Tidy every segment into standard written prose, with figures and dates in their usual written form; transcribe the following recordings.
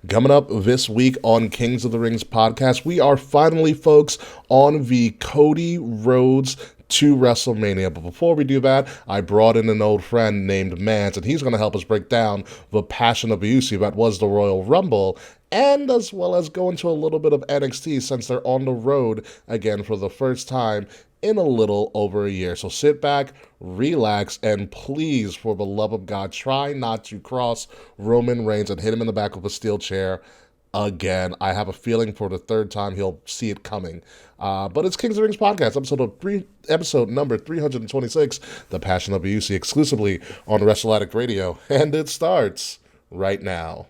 Coming up this week on Kings of the Rings podcast, we are finally, folks, on the Cody Rhodes to WrestleMania. But before we do that, I brought in an old friend named Mance, and he's going to help us break down the passion of Ucey that was the Royal Rumble, and as well as go into a little bit of NXT since they're on the road again for the first time in a little over a year. So sit back, relax, and please, for the love of God, try not to cross Roman Reigns and hit him in the back with a steel chair again. I have a feeling for the third time he'll see it coming. But it's Kings of the Rings podcast, episode number 326, The Passion of Ucey, exclusively on Wrestle Addict Radio, and it starts right now.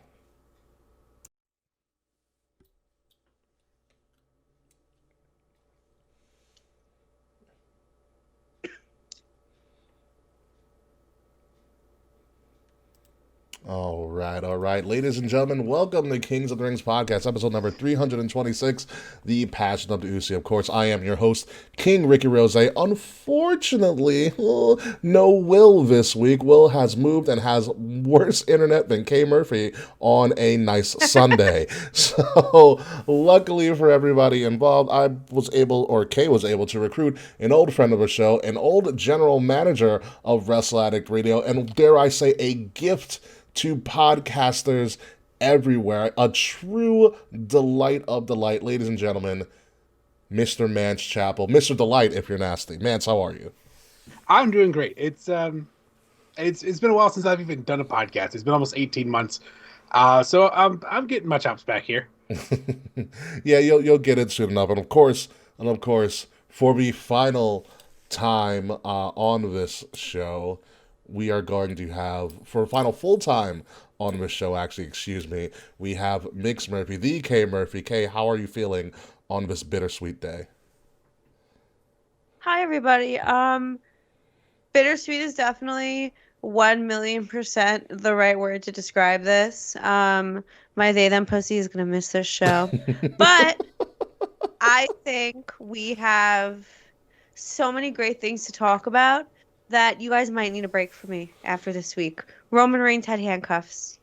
All right. Ladies and gentlemen, welcome to Kings of the Rings podcast, episode number 326, The Passion of the Ucey. Of course, I am your host, King Ricky Rose. Unfortunately, no Will this week. Will has moved and has worse internet than Kay Murphy on a nice Sunday. So, luckily for everybody involved, Kay was able to recruit an old friend of the show, an old general manager of Wrestle Addict Radio, and dare I say, a gift to podcasters everywhere. A true delight of delight. Ladies and gentlemen, Mr. Mance Chappell. Mr. Delight, if you're nasty. Mance, how are you? I'm doing great. It's been a while since I've even done a podcast. It's been almost 18 months. So I'm getting my chops back here. Yeah, you'll get it soon enough. And of course, for the final time on this show, we are going to have, for a final full time on this show, we have Mix Murphy, the K Murphy. Kay, how are you feeling on this bittersweet day? Hi, everybody. Bittersweet is definitely 1,000,000% the right word to describe this. My they them pussy is gonna miss this show, but I think we have so many great things to talk about that you guys might need a break from me after this week. Roman Reigns had handcuffs.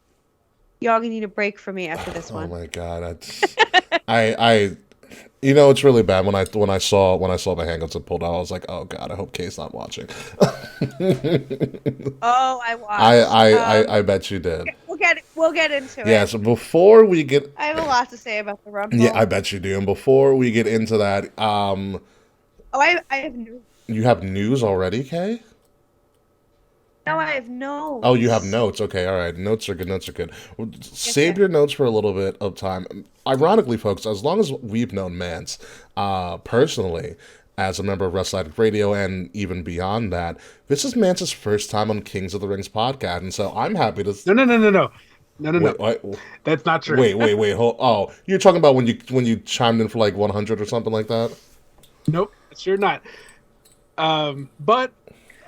Y'all gonna need a break from me after this one. Oh my God, it's really bad when I saw the handcuffs that pulled out. I was like, oh God, I hope Kay's not watching. Oh, I watched. I bet you did. We'll get into it. Yeah. So before we get, I have a lot to say about the Rumble. Yeah, I bet you do. And before we get into that, I have news. You have news already, Kay? No, I have notes. Oh, you have notes. Okay, all right. Notes are good. Save your notes for a little bit of time. Ironically, folks, as long as we've known Mance personally as a member of Wrestle Addict Radio and even beyond that, this is Mance's first time on Kings of the Rings podcast, and so I'm happy to... No. Wait. That's not true. Wait. Oh, you're talking about when you chimed in for like 100 or something like that? Nope, sure not. But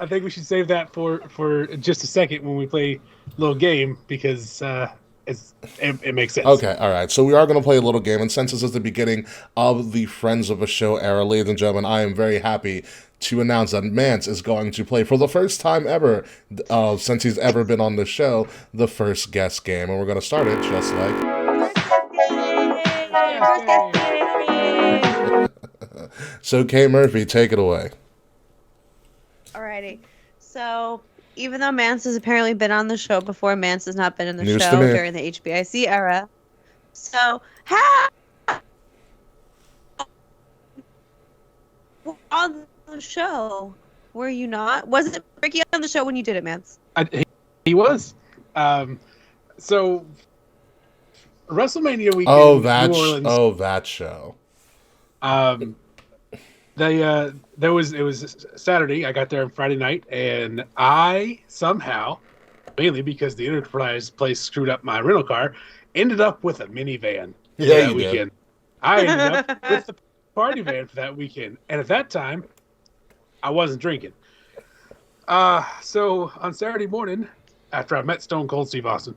I think we should save that for just a second when we play a little game, because it makes sense. Okay, all right. So we are going to play a little game, and since this is the beginning of the Friends of a Show era, ladies and gentlemen, I am very happy to announce that Mance is going to play for the first time ever, since he's ever been on the show, the first guest game, and we're going to start it just like... So, Kay Murphy, take it away. Alrighty. So, even though Mance has apparently been on the show before, Mance has not been in the News show during the HBIC era. So, on the show, were you not? Wasn't Ricky on the show when you did it, Mance? He was. So, WrestleMania weekend. That show. It was Saturday. I got there on Friday night, and I somehow, mainly because the Enterprise place screwed up my rental car, ended up with a minivan that weekend. I ended up with the party van for that weekend, and at that time, I wasn't drinking. So on Saturday morning, after I met Stone Cold Steve Austin,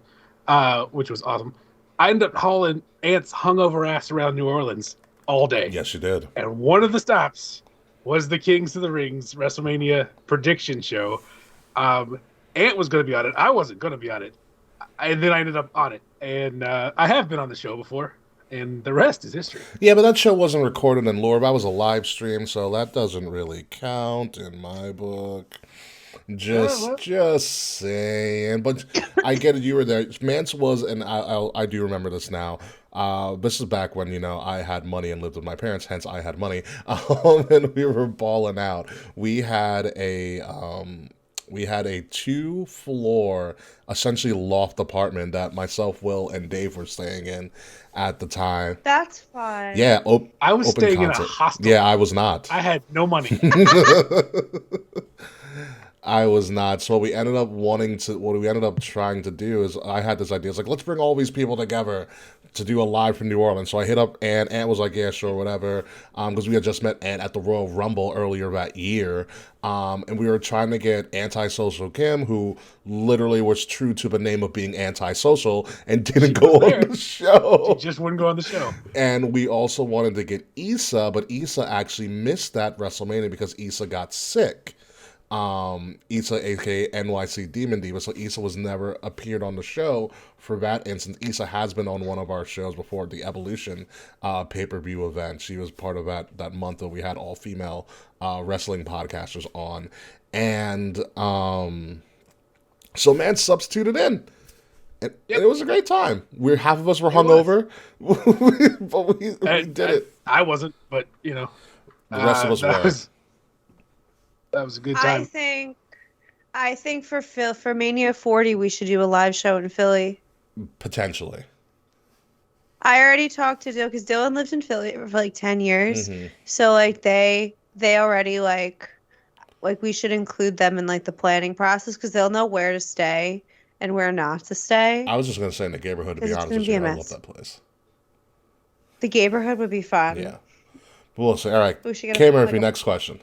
which was awesome, I ended up hauling Ant's hungover ass around New Orleans all day. Yes, you did. And one of the stops was the Kings of the Rings WrestleMania prediction show. Ant was going to be on it. I wasn't going to be on it. And then I ended up on it. and I have been on the show before, and the rest is history. Yeah, but that show wasn't recorded in Lore. That was a live stream, so that doesn't really count in my book. Just saying. But I get it. You were there. Mance was, and I do remember this now. This is back when I had money and lived with my parents. Hence, I had money, and we were balling out. We had a 2-floor, essentially loft apartment that myself, Will, and Dave were staying in at the time. That's fine. Yeah, I was open staying concept. in a hostel. Yeah, I was not. I had no money. I was not. So what we ended up trying to do is I had this idea. It's like, let's bring all these people together to do a live from New Orleans. So I hit up Ant. Ant was like, yeah, sure, whatever. Because we had just met Ant at the Royal Rumble earlier that year. And we were trying to get Antisocial Kim, who literally was true to the name of being antisocial and didn't go on the show. She just wouldn't go on the show. And we also wanted to get Issa, but Issa actually missed that WrestleMania because Issa got sick. Issa, aka NYC Demon Diva, so Issa was never appeared on the show for that instance. Issa has been on one of our shows before, the Evolution pay-per-view event. She was part of that month that we had all female wrestling podcasters on, and so Mance substituted in. And it was a great time. Half of us were hungover, but we did it. I wasn't, but the rest of us were. That was a good time. I think for Mania 40, we should do a live show in Philly. Potentially. I already talked to Dylan because Dylan lived in Philly for like 10 years. Mm-hmm. So like they already like we should include them in like the planning process because they'll know where to stay and where not to stay. I was just gonna say in the neighborhood. To be honest with you, I love that place. The neighborhood would be fun. Yeah. But we'll see. All right. K Murphy, next question.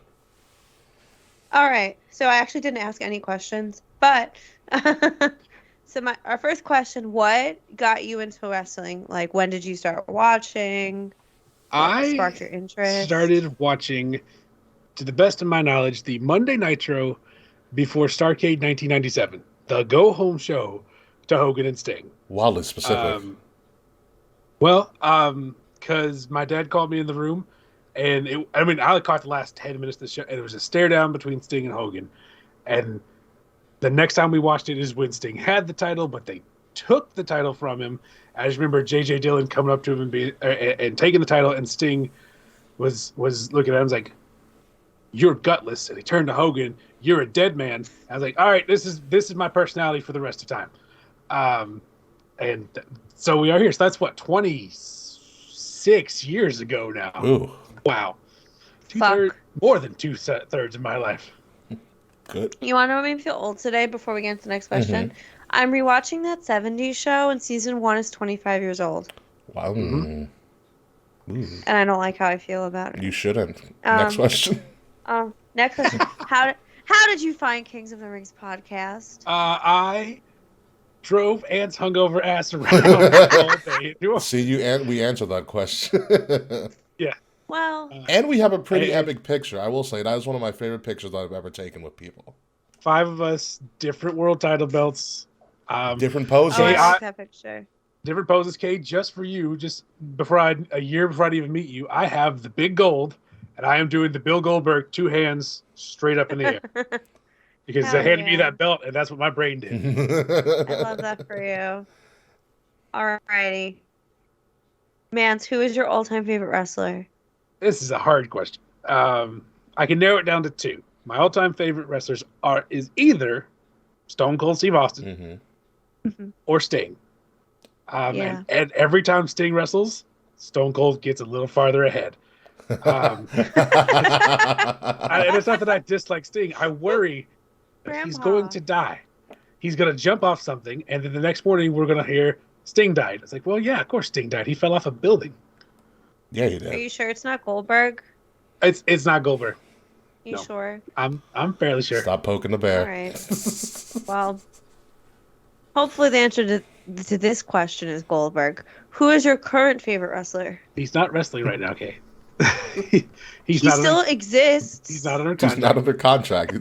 All right. So I actually didn't ask any questions, but so our first question: what got you into wrestling? Like, when did you start watching? What sparked your interest? Started watching, to the best of my knowledge, the Monday Nitro before Starrcade 1997, the go-home show to Hogan and Sting. Wildly specific. Because my dad called me in the room. And I caught the last 10 minutes of the show, and it was a stare down between Sting and Hogan. And the next time we watched it is when Sting had the title, but they took the title from him. I just remember J.J. Dillon coming up to him and taking the title, and Sting was looking at him, was like, "You're gutless." And he turned to Hogan, "You're a dead man." I was like, "All right, this is my personality for the rest of time." And so we are here. So that's what, 26 years ago now. Ooh. Wow. More than 2/3 of my life. Good. You want to know what made me feel old today before we get into the next question? Mm-hmm. I'm rewatching that 70s show, and season 1 is 25 years old. Wow. Mm-hmm. And I don't like how I feel about it. You shouldn't. Next question. Next question. How did you find Kings of the Rings podcast? I drove Ant's hungover ass around all day. See, we answered that question. Yeah. Well, and we have a pretty epic picture. I will say that is one of my favorite pictures I've ever taken with people. 5 of us, different world title belts, different poses. I like that picture. Different poses, Kay. Just for you, just a year before I'd even meet you, I have the big gold, and I am doing the Bill Goldberg 2 hands straight up in the air because they handed me that belt, and that's what my brain did. I love that for you. All righty, Mance, who is your all-time favorite wrestler? This is a hard question. I can narrow it down to 2. My all-time favorite wrestlers is either Stone Cold Steve Austin or Sting. And every time Sting wrestles, Stone Cold gets a little farther ahead. And it's not that I dislike Sting. I worry that he's going to die. He's going to jump off something, and then the next morning we're going to hear Sting died. It's like, well, yeah, of course Sting died. He fell off a building. Yeah, he did. Are you sure it's not Goldberg? It's not Goldberg. You sure? I'm fairly sure. Stop poking the bear. All right. Well, hopefully the answer to this question is Goldberg. Who is your current favorite wrestler? He's not wrestling right now, Kay. He still exists. He's not under contract. He's not under contract.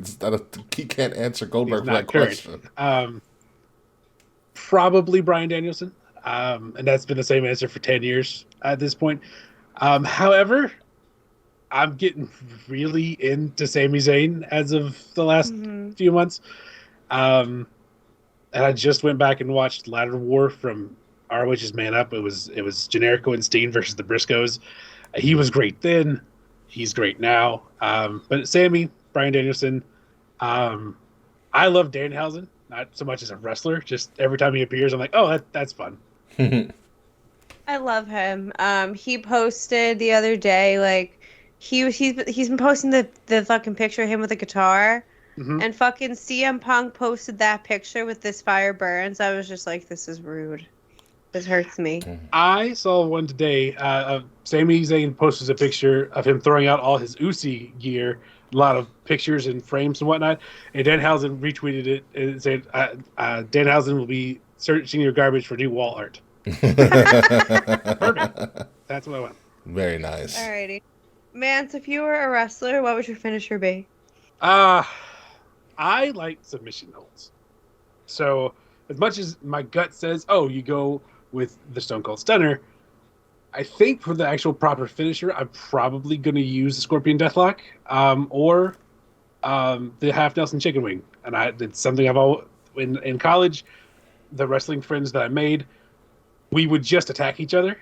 He can't answer Goldberg for that question. Probably Bryan Danielson. And that's been the same answer for 10 years at this point. However, I'm getting really into Sami Zayn as of the last few months. And I just went back and watched Ladder War from ROH's Man Up. It was Generico and Steen versus the Briscoes. He was great then. He's great now. But Sammy, Bryan Danielson, I love Danhausen, not so much as a wrestler. Just every time he appears, I'm like, oh, that's fun. I love him. He posted the other day, like he's been posting the fucking picture of him with a guitar, and fucking CM Punk posted that picture with this fire burns. I was just like, this is rude. This hurts me. I saw one today. Sami Zayn posted a picture of him throwing out all his Ucey gear, a lot of pictures and frames and whatnot. And Danhausen retweeted it and said, Danhausen will be searching your garbage for new wall art. Perfect. That's what I want. Very nice. Alrighty. Mance, if you were a wrestler, what would your finisher be? I like submission holds. So as much as my gut says, oh, you go with the Stone Cold Stunner, I think for the actual proper finisher, I'm probably going to use the Scorpion Deathlock or the Half Nelson Chicken Wing. And it's something I've always, in college, the wrestling friends that I made, we would just attack each other.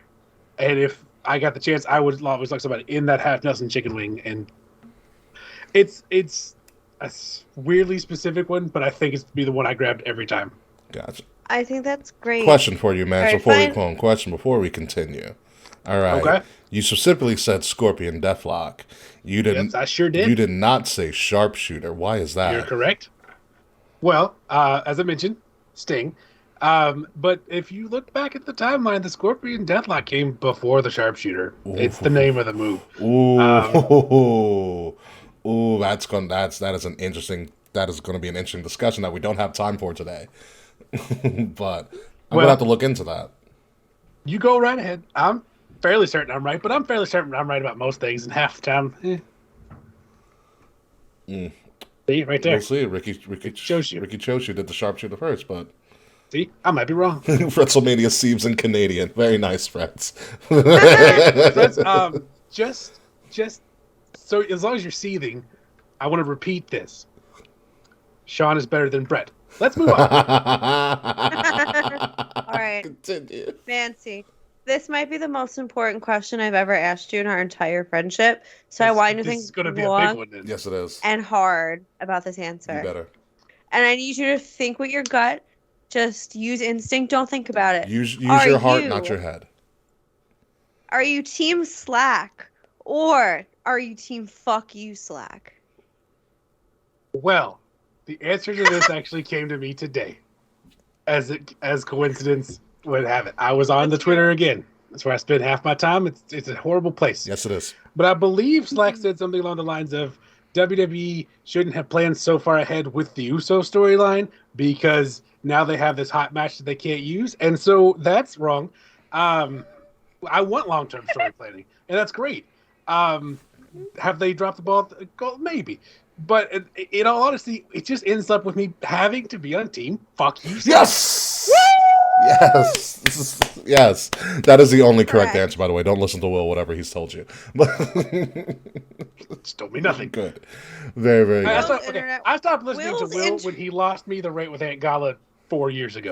And if I got the chance, I would always like somebody in that Half Nelson Chicken Wing. And it's a weirdly specific one, but I think it's be the one I grabbed every time. Gotcha. I think that's great. Question for you, man. Right, Before we continue. All right. Okay. You specifically said Scorpion Deathlock. You didn't. Yes, I sure did. You did not say Sharpshooter. Why is that? You're correct. Well, as I mentioned, Sting. But if you look back at the timeline, the Scorpion Deathlock came before the Sharpshooter. Ooh. It's the name of the move. Ooh, that is going to be an interesting discussion that we don't have time for today. But I'm going to have to look into that. You go right ahead. I'm fairly certain I'm right, but I'm fairly certain I'm right about most things, and half the time, See, right there. We'll see. Ricky Choshu did the Sharpshooter first, but see, I might be wrong. WrestleMania Sieves in Canadian. Very nice, friends. Friends, just so as long as you're seething, I want to repeat this. Sean is better than Brett. Let's move on. All right. Continue. Nancy, this might be the most important question I've ever asked you in our entire friendship. So I want you to think this is going to be a big one then. Yes, it is. And hard about this answer. You better. And I need you to think with your gut. Just use instinct. Don't think about it. Use your heart, not your head. Are you team Slack or are you team fuck you Slack? Well, the answer to this actually came to me today, as coincidence would have it. I was on the Twitter again. That's where I spend half my time. It's a horrible place. Yes, it is. But I believe Slack said something along the lines of WWE shouldn't have planned so far ahead with the Uso storyline because now they have this hot match that they can't use, and so that's wrong. I want long-term story planning, and that's great. Have they dropped the ball? Maybe. But in all honesty, it just ends up with me having to be on team fuck you. Yes! Yes! Yes. That is the only correct answer, by the way. Don't listen to Will, whatever he's told you. It's told me nothing. Good. Very, very good. I stopped listening to Will when he lost me the rate with Aunt Gala 4 years ago.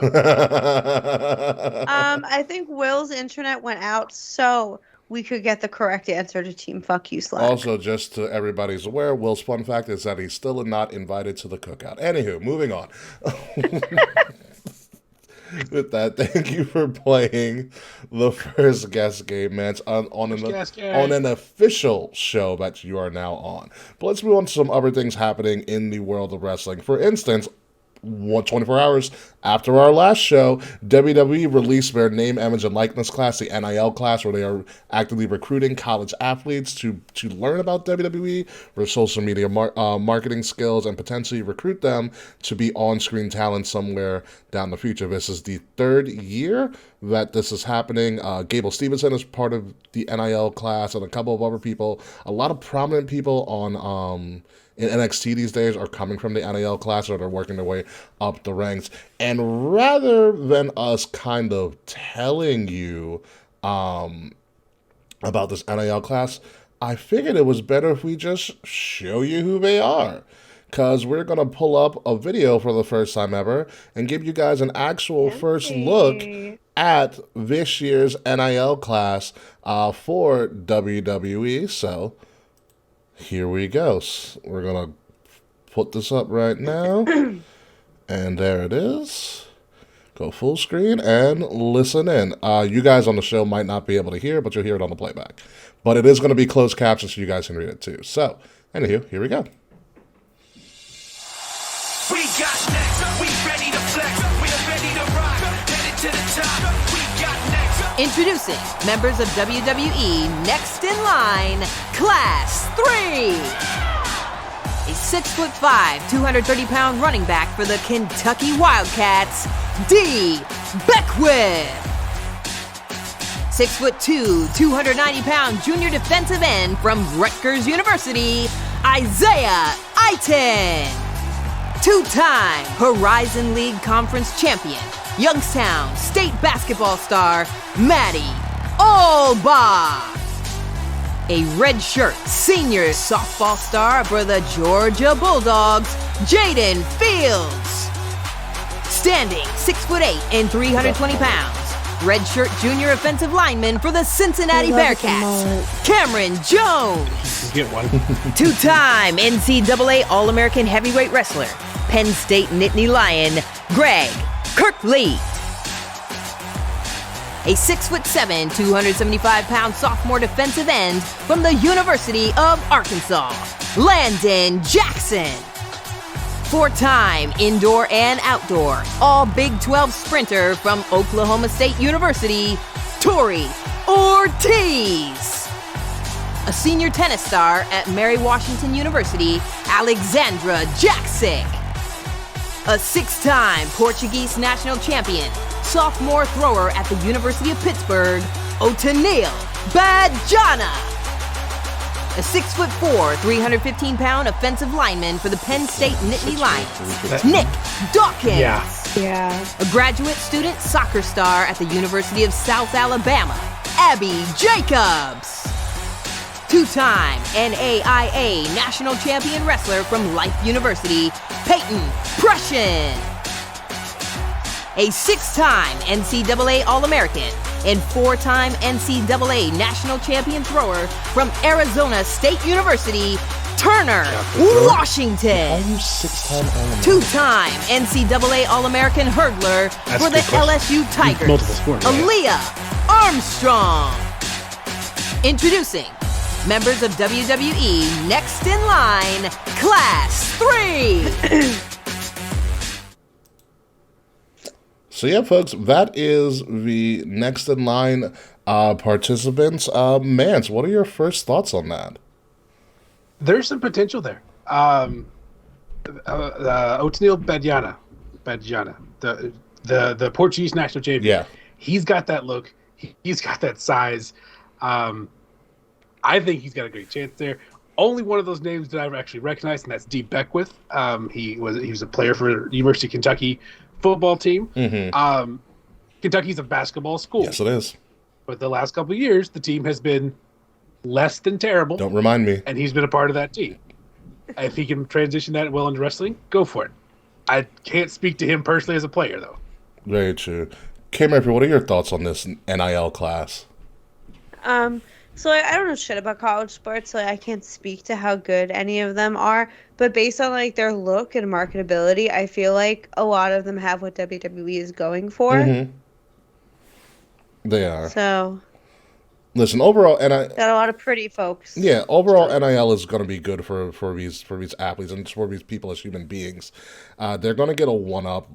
I think Will's internet went out, so we could get the correct answer to Team Fuck You Slack. Also, just to everybody's aware, Will's fun fact is that he's still not invited to the cookout. Anywho, moving on. With that, thank you for playing the first guest game, Mance, on an official show that you are now on. But let's move on to some other things happening in the world of wrestling. For instance, 24 hours after our last show, WWE released their name, image, and likeness class, the NIL class, where they are actively recruiting college athletes to learn about WWE, their social media marketing skills, and potentially recruit them to be on-screen talent somewhere down the future. This is the third year that this is happening. Gable Stevenson is part of the NIL class, and a couple of other people, a lot of prominent people on in NXT these days are coming from the NIL class, or they're working their way up the ranks. And rather than us kind of telling you about this NIL class, I figured it was better if we just show you who they are. Because we're going to pull up a video for the first time ever and give you guys an actual first look at this year's NIL class for WWE. So here we go. We're going to put this up right now. And there it is. Go full screen and listen in. You guys on the show might not be able to hear, but you'll hear it on the playback. But it is going to be closed captions so you guys can read it too. So, anywho, here we go. We got next, we ready to flex, we're ready to rock, headed to the top, we got next. Introducing members of WWE Next in Line, Class 3. A 6'5", 230-pound running back for the Kentucky Wildcats, D. Beckwith. 6'2", 290-pound junior defensive end from Rutgers University, Isaiah Aiton. Two-time Horizon League Conference champion, Youngstown State basketball star, Maddie Olbach. A redshirt senior softball star for the Georgia Bulldogs, Jaden Fields. Standing 6'8" and 320 pounds, redshirt junior offensive lineman for the Cincinnati Bearcats, Cameron Jones. Get one. Two-time NCAA All-American heavyweight wrestler, Penn State Nittany Lion, Greg Kirkleet. A 6'7", 275-pound sophomore defensive end from the University of Arkansas, Landon Jackson. Four-time indoor and outdoor all Big 12 sprinter from Oklahoma State University, Tori Ortiz. A senior tennis star at Mary Washington University, Alexandra Jaksic. A six-time Portuguese national champion, sophomore thrower at the University of Pittsburgh, Otanil Badjana. A 6'4", 315-pound offensive lineman for the Penn State Nittany Lions, Nick Dawkins. Yeah. A graduate student soccer star at the University of South Alabama, Abby Jacobs. Two-time NAIA national champion wrestler from Life University, Peyton Prussian. A six-time NCAA All-American and four-time NCAA national champion thrower from Arizona State University, Turner Washington. Are you six-time All-American? Two-time NCAA All-American hurdler for the LSU Tigers, Multiple sports, right? Aaliyah Armstrong. Introducing members of WWE Next in Line, Class 3. So yeah, folks, that is the Next in Line participants. Mance, what are your first thoughts on that? There's some potential there. Otanil Badjana, the Portuguese national champion. Yeah. He's got that look. He's got that size. I think he's got a great chance there. Only one of those names that I've actually recognized, and that's D. Beckwith. He was a player for University of Kentucky football team. Mm-hmm. Kentucky's a basketball school. Yes, it is. But the last couple of years, the team has been less than terrible. Don't remind me. And he's been a part of that team. If he can transition that well into wrestling, go for it. I can't speak to him personally as a player, though. Very true. K. Murphy, what are your thoughts on this NIL class? So I don't know shit about college sports, so I can't speak to how good any of them are. But based on like their look and marketability, I feel like a lot of them have what WWE is going for. Mm-hmm. They are. So Listen, overall, got a lot of pretty folks. Yeah, overall NIL is going to be good for these athletes and for these people as human beings. They're going to get a one-up,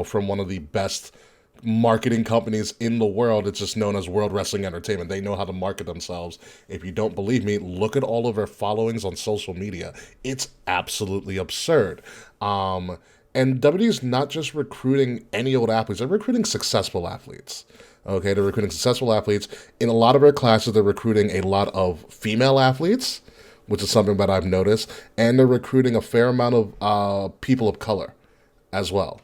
from one of the best marketing companies in the world. It's just known as World Wrestling Entertainment. They know how to market themselves. If you don't believe me, look at all of their followings on social media. It's absolutely absurd. And WWE is not just recruiting any old athletes. They're recruiting successful athletes. Okay, they're recruiting successful athletes. In a lot of their classes, they're recruiting a lot of female athletes, which is something that I've noticed, and they're recruiting a fair amount of people of color as well.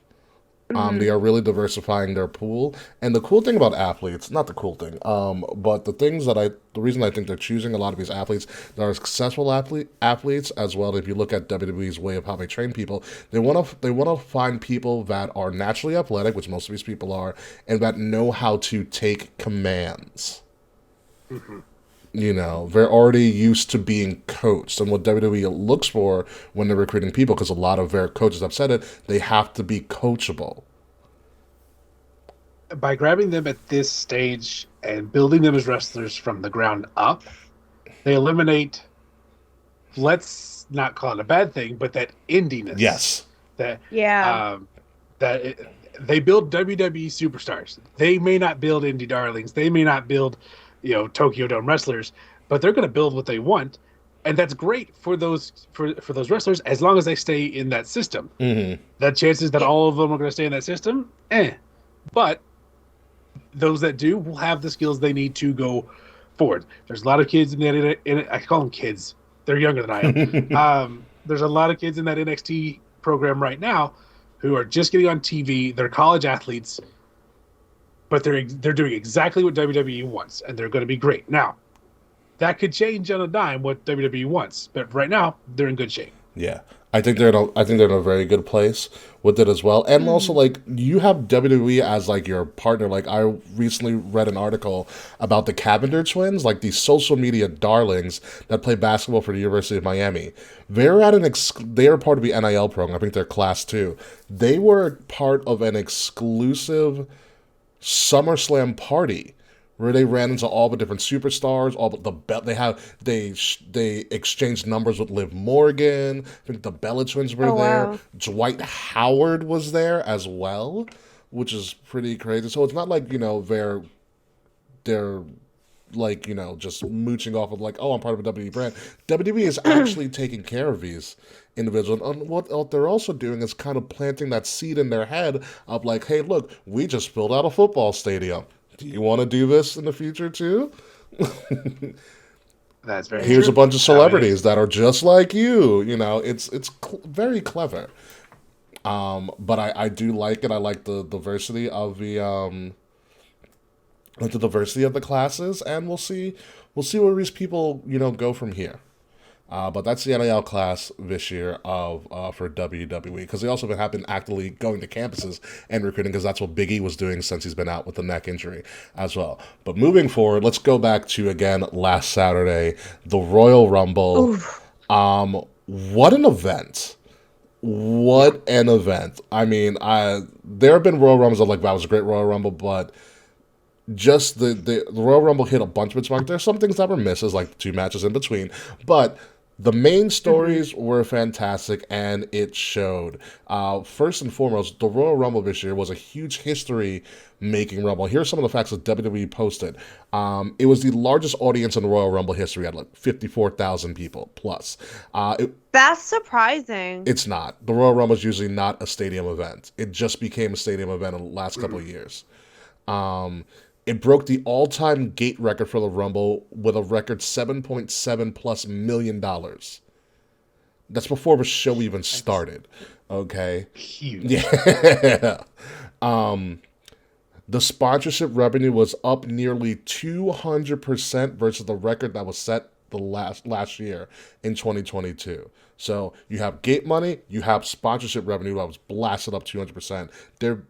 They are really diversifying their pool. And the cool thing about athletes, not the cool thing, but the reason I think they're choosing a lot of these athletes that are successful athletes as well. If you look at WWE's way of how they train people, they want to find people that are naturally athletic, which most of these people are, and that know how to take commands. You know, they're already used to being coached. And what WWE looks for when they're recruiting people, because a lot of their coaches have said it, they have to be coachable. By grabbing them at this stage and building them as wrestlers from the ground up, they eliminate, let's not call it a bad thing, but that indiness. Yes. That they build WWE superstars. They may not build indie darlings. They may not build, Tokyo Dome wrestlers, but they're going to build what they want, and that's great for those wrestlers as long as they stay in that system. Mm-hmm. The chances that all of them are going to stay in that system, but those that do will have the skills they need to go forward. There's a lot of kids in that. I call them kids. They're younger than I am. There's a lot of kids in that NXT program right now who are just getting on TV. They're college athletes, but they're doing exactly what WWE wants, and they're going to be great. Now, that could change on a dime what WWE wants, but right now they're in good shape. Yeah, I think they're in a very good place with it as well. And also, like, you have WWE as like your partner. Like, I recently read an article about the Cavender twins, like these social media darlings that play basketball for the University of Miami. They are part of the NIL program. I think they're Class 2. They were part of an exclusive SummerSlam party where they ran into all the different superstars, all they exchanged numbers with Liv Morgan. I think the Bella Twins were there. Wow. Dwight Howard was there as well, which is pretty crazy. So it's not like, they're like, just mooching off of like, oh, I'm part of a WWE brand. WWE is actually taking care of these individuals. And what they're also doing is kind of planting that seed in their head of like, hey, look, we just filled out a football stadium. Do you want to do this in the future too? That's very Here's true. a bunch of celebrities that are just like you. It's very clever. But I do like it. I like the diversity of the diversity of the classes, and we'll see where these people go from here. But that's the NIL class this year for WWE, because they also have been actively going to campuses and recruiting, because that's what Big E was doing since he's been out with the neck injury as well. But moving forward, let's go back to, again, last Saturday, the Royal Rumble. What an event. What an event. I mean, there have been Royal Rumbles that was a great Royal Rumble, but just the Royal Rumble hit a bunch of its mark. There's some things that were misses, like 2 matches in between, but the main stories were fantastic, and it showed. First and foremost, the Royal Rumble this year was a huge history-making Rumble. Here are some of the facts that WWE posted. It was the largest audience in Royal Rumble history at 54,000 people plus. That's surprising. It's not. The Royal Rumble is usually not a stadium event. It just became a stadium event in the last couple of years. It broke the all-time gate record for the Rumble with a record $7.7+ million. That's before the show even started. Okay. Huge. Yeah. The sponsorship revenue was up nearly 200% versus the record that was set the last year in 2022. So you have gate money, you have sponsorship revenue that was blasted up 200%.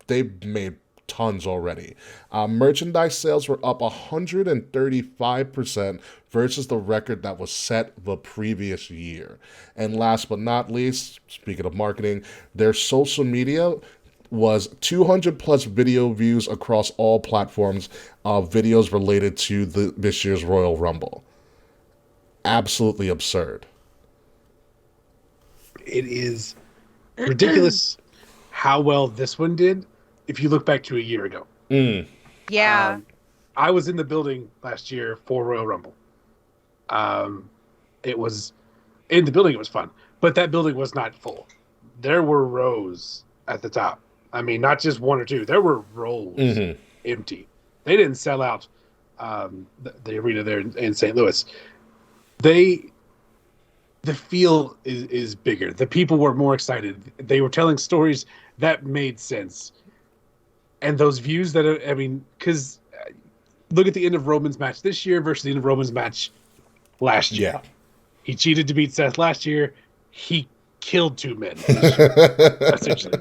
They've made tons already. Merchandise sales were up 135% versus the record that was set the previous year. And last but not least, speaking of marketing, their social media was 200+ video views across all platforms of videos related to this year's Royal Rumble. Absolutely absurd. It is ridiculous how well this one did if you look back to a year ago. Yeah. I was in the building last year for Royal Rumble. It was in the building. It was fun, but that building was not full. There were rows at the top. I mean, not just 1 or 2. There were rows empty. They didn't sell out the arena there in St. Louis. They the feel is bigger. The people were more excited. They were telling stories that made sense. And those views that, I mean, because look at the end of Roman's match this year versus the end of Roman's match last year. Yeah. He cheated to beat Seth last year. He killed 2 men this year, essentially.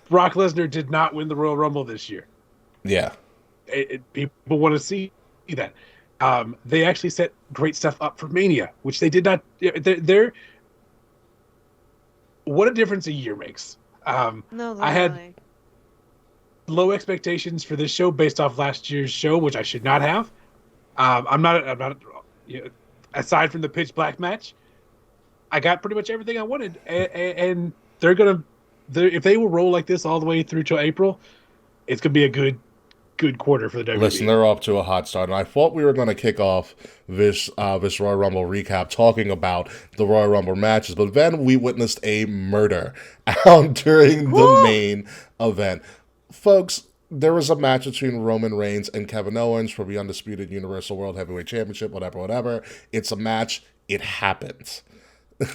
Brock Lesnar did not win the Royal Rumble this year. Yeah. People want to see that. They actually set great stuff up for Mania, which they did not. They're what a difference a year makes. No, literally. I had low expectations for this show based off last year's show, which I should not have. I'm not. You know, aside from the pitch black match, I got pretty much everything I wanted, and they're gonna. If they will roll like this all the way through till April, it's gonna be a good quarter for the WWE. Listen, they're off to a hot start, and I thought we were going to kick off this Royal Rumble recap talking about the Royal Rumble matches, but then we witnessed a murder out during the main event. Folks, there was a match between Roman Reigns and Kevin Owens for the Undisputed Universal World Heavyweight Championship, whatever. It's a match. It happens.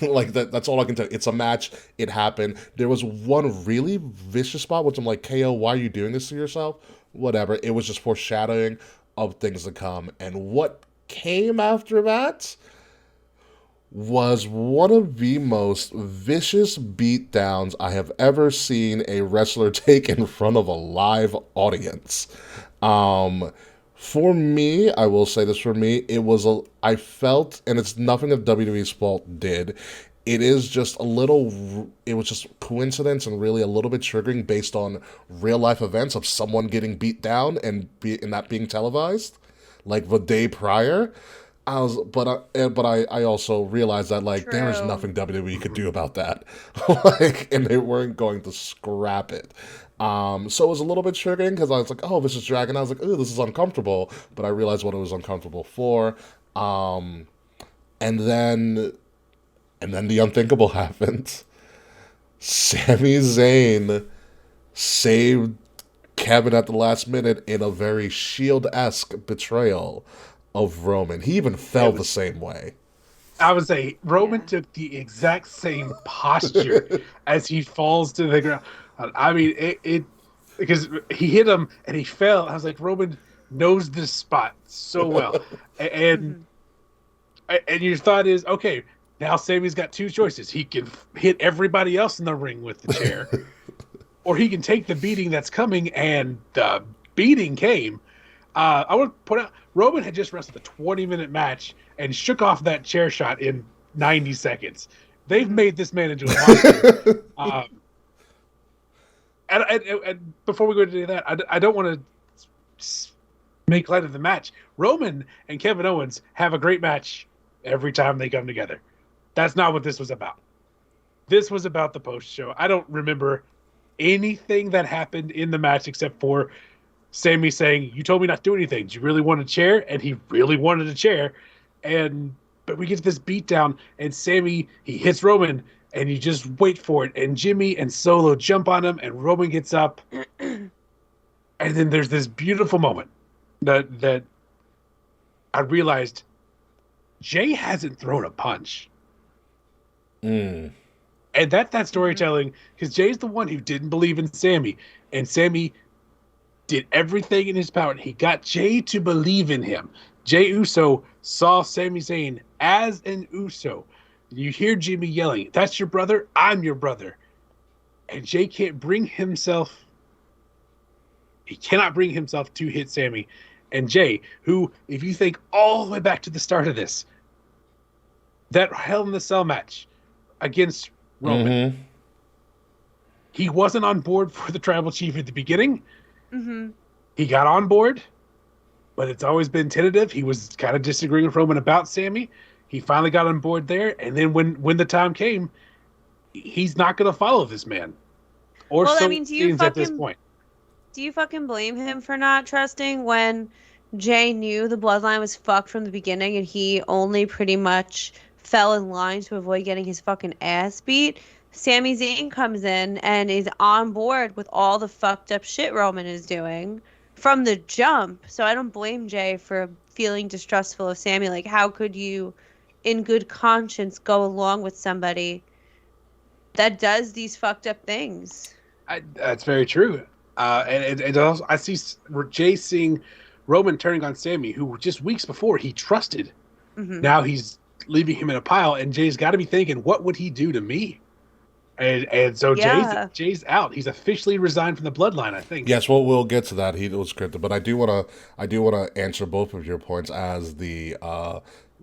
Like, that's all I can tell you. It's a match. It happened. There was one really vicious spot, which I'm like, KO, why are you doing this to yourself? Whatever. It was just foreshadowing of things to come. And what came after that was one of the most vicious beatdowns I have ever seen a wrestler take in front of a live audience. For me, I will say this for me, I felt, and it's nothing that WWE's fault did, it was just coincidence and really a little bit triggering based on real life events of someone getting beat down and that being televised, like the day prior. I also realized that there is nothing WWE could do about that, and they weren't going to scrap it. So it was a little bit triggering because I was like, oh, this is dragging. I was like, oh, this is uncomfortable, but I realized what it was uncomfortable for. And then the unthinkable happened. Sami Zayn saved Kevin at the last minute in a very Shield-esque betrayal of Roman. He even fell the same way. I would say Roman took the exact same posture as he falls to the ground. I mean, it because he hit him and he fell. I was like, Roman knows this spot so well, and your thought is, okay, now Sami's got 2 choices. He can hit everybody else in the ring with the chair, or he can take the beating that's coming, and the beating came. I want to point out, Roman had just wrestled a 20-minute match and shook off that chair shot in 90 seconds. They've made this man into a monster. And before we go into that, I don't want to make light of the match. Roman and Kevin Owens have a great match every time they come together. That's not what this was about. This was about the post show. I don't remember anything that happened in the match except for Sami saying, "You told me not to do anything. Do you really want a chair?" And he really wanted a chair. But we get to this beatdown, and Sami, he hits Roman, and you just wait for it. And Jimmy and Solo jump on him, and Roman gets up. And then there's this beautiful moment that I realized Jay hasn't thrown a punch. And that storytelling, because Jay's the one who didn't believe in Sami, and Sami did everything in his power. He got Jay to believe in him. Jay Uso saw Sami Zayn as an Uso. You hear Jimmy yelling, "That's your brother? I'm your brother." And Jay can't bring himself. He cannot bring himself to hit Sami. And Jay, who, if you think all the way back to the start of this, that Hell in the Cell match against Roman, he wasn't on board for the Tribal Chief at the beginning. He got on board, but it's always been tentative. He was kind of disagreeing with Roman about Sami. He finally got on board there, and then when the time came, he's not going to follow this man. Or well, so I mean, it seems at this point. Do you fucking blame him for not trusting when Jay knew the bloodline was fucked from the beginning and he only pretty much fell in line to avoid getting his fucking ass beat? Sami Zayn comes in and is on board with all the fucked up shit Roman is doing from the jump. So I don't blame Jay for feeling distrustful of Sami. Like, how could you in good conscience go along with somebody that does these fucked up things. That's very true. And it also, I see Jay seeing Roman turning on Sammy, who just weeks before he trusted. Mm-hmm. Now he's leaving him in a pile, and Jay's got to be thinking, what would he do to me? And so Yeah. Jay's out. He's officially resigned from the bloodline, I think. Yes, well, we'll get to that. He was scripted, but I do want to answer both of your points as the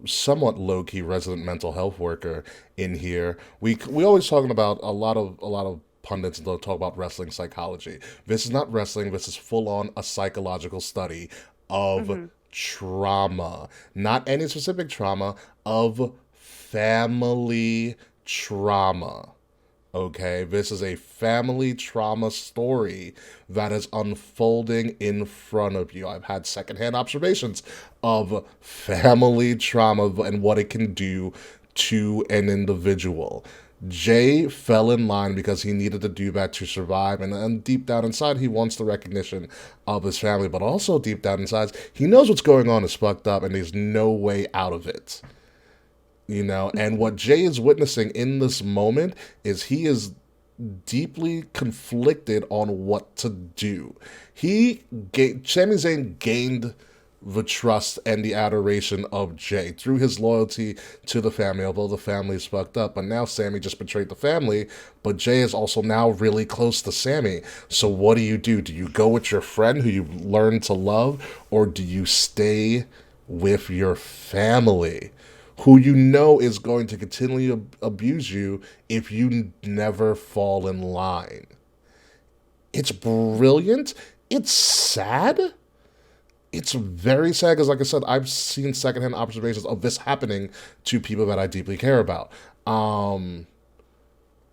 somewhat low key resident mental health worker in here. We always talking about a lot of pundits and they'll talk about wrestling psychology. This is not wrestling. This is full on a psychological study of trauma, not any specific trauma, of family trauma. Okay, this is a family trauma story that is unfolding in front of you. I've had secondhand observations of family trauma and what it can do to an individual. Jay fell in line because he needed to do that to survive, and deep down inside, he wants the recognition of his family, but also deep down inside, he knows what's going on is fucked up, and there's no way out of it. And what Jay is witnessing in this moment is he is deeply conflicted on what to do. Sami Zayn gained the trust and the adoration of Jay through his loyalty to the family, although the family is fucked up. But now Sami just betrayed the family, but Jay is also now really close to Sami. So what do? Do you go with your friend who you learned to love, or do you stay with your family, who you know is going to continually abuse you if you never fall in line? It's brilliant. It's sad. It's very sad because, like I said, I've seen secondhand observations of this happening to people that I deeply care about. And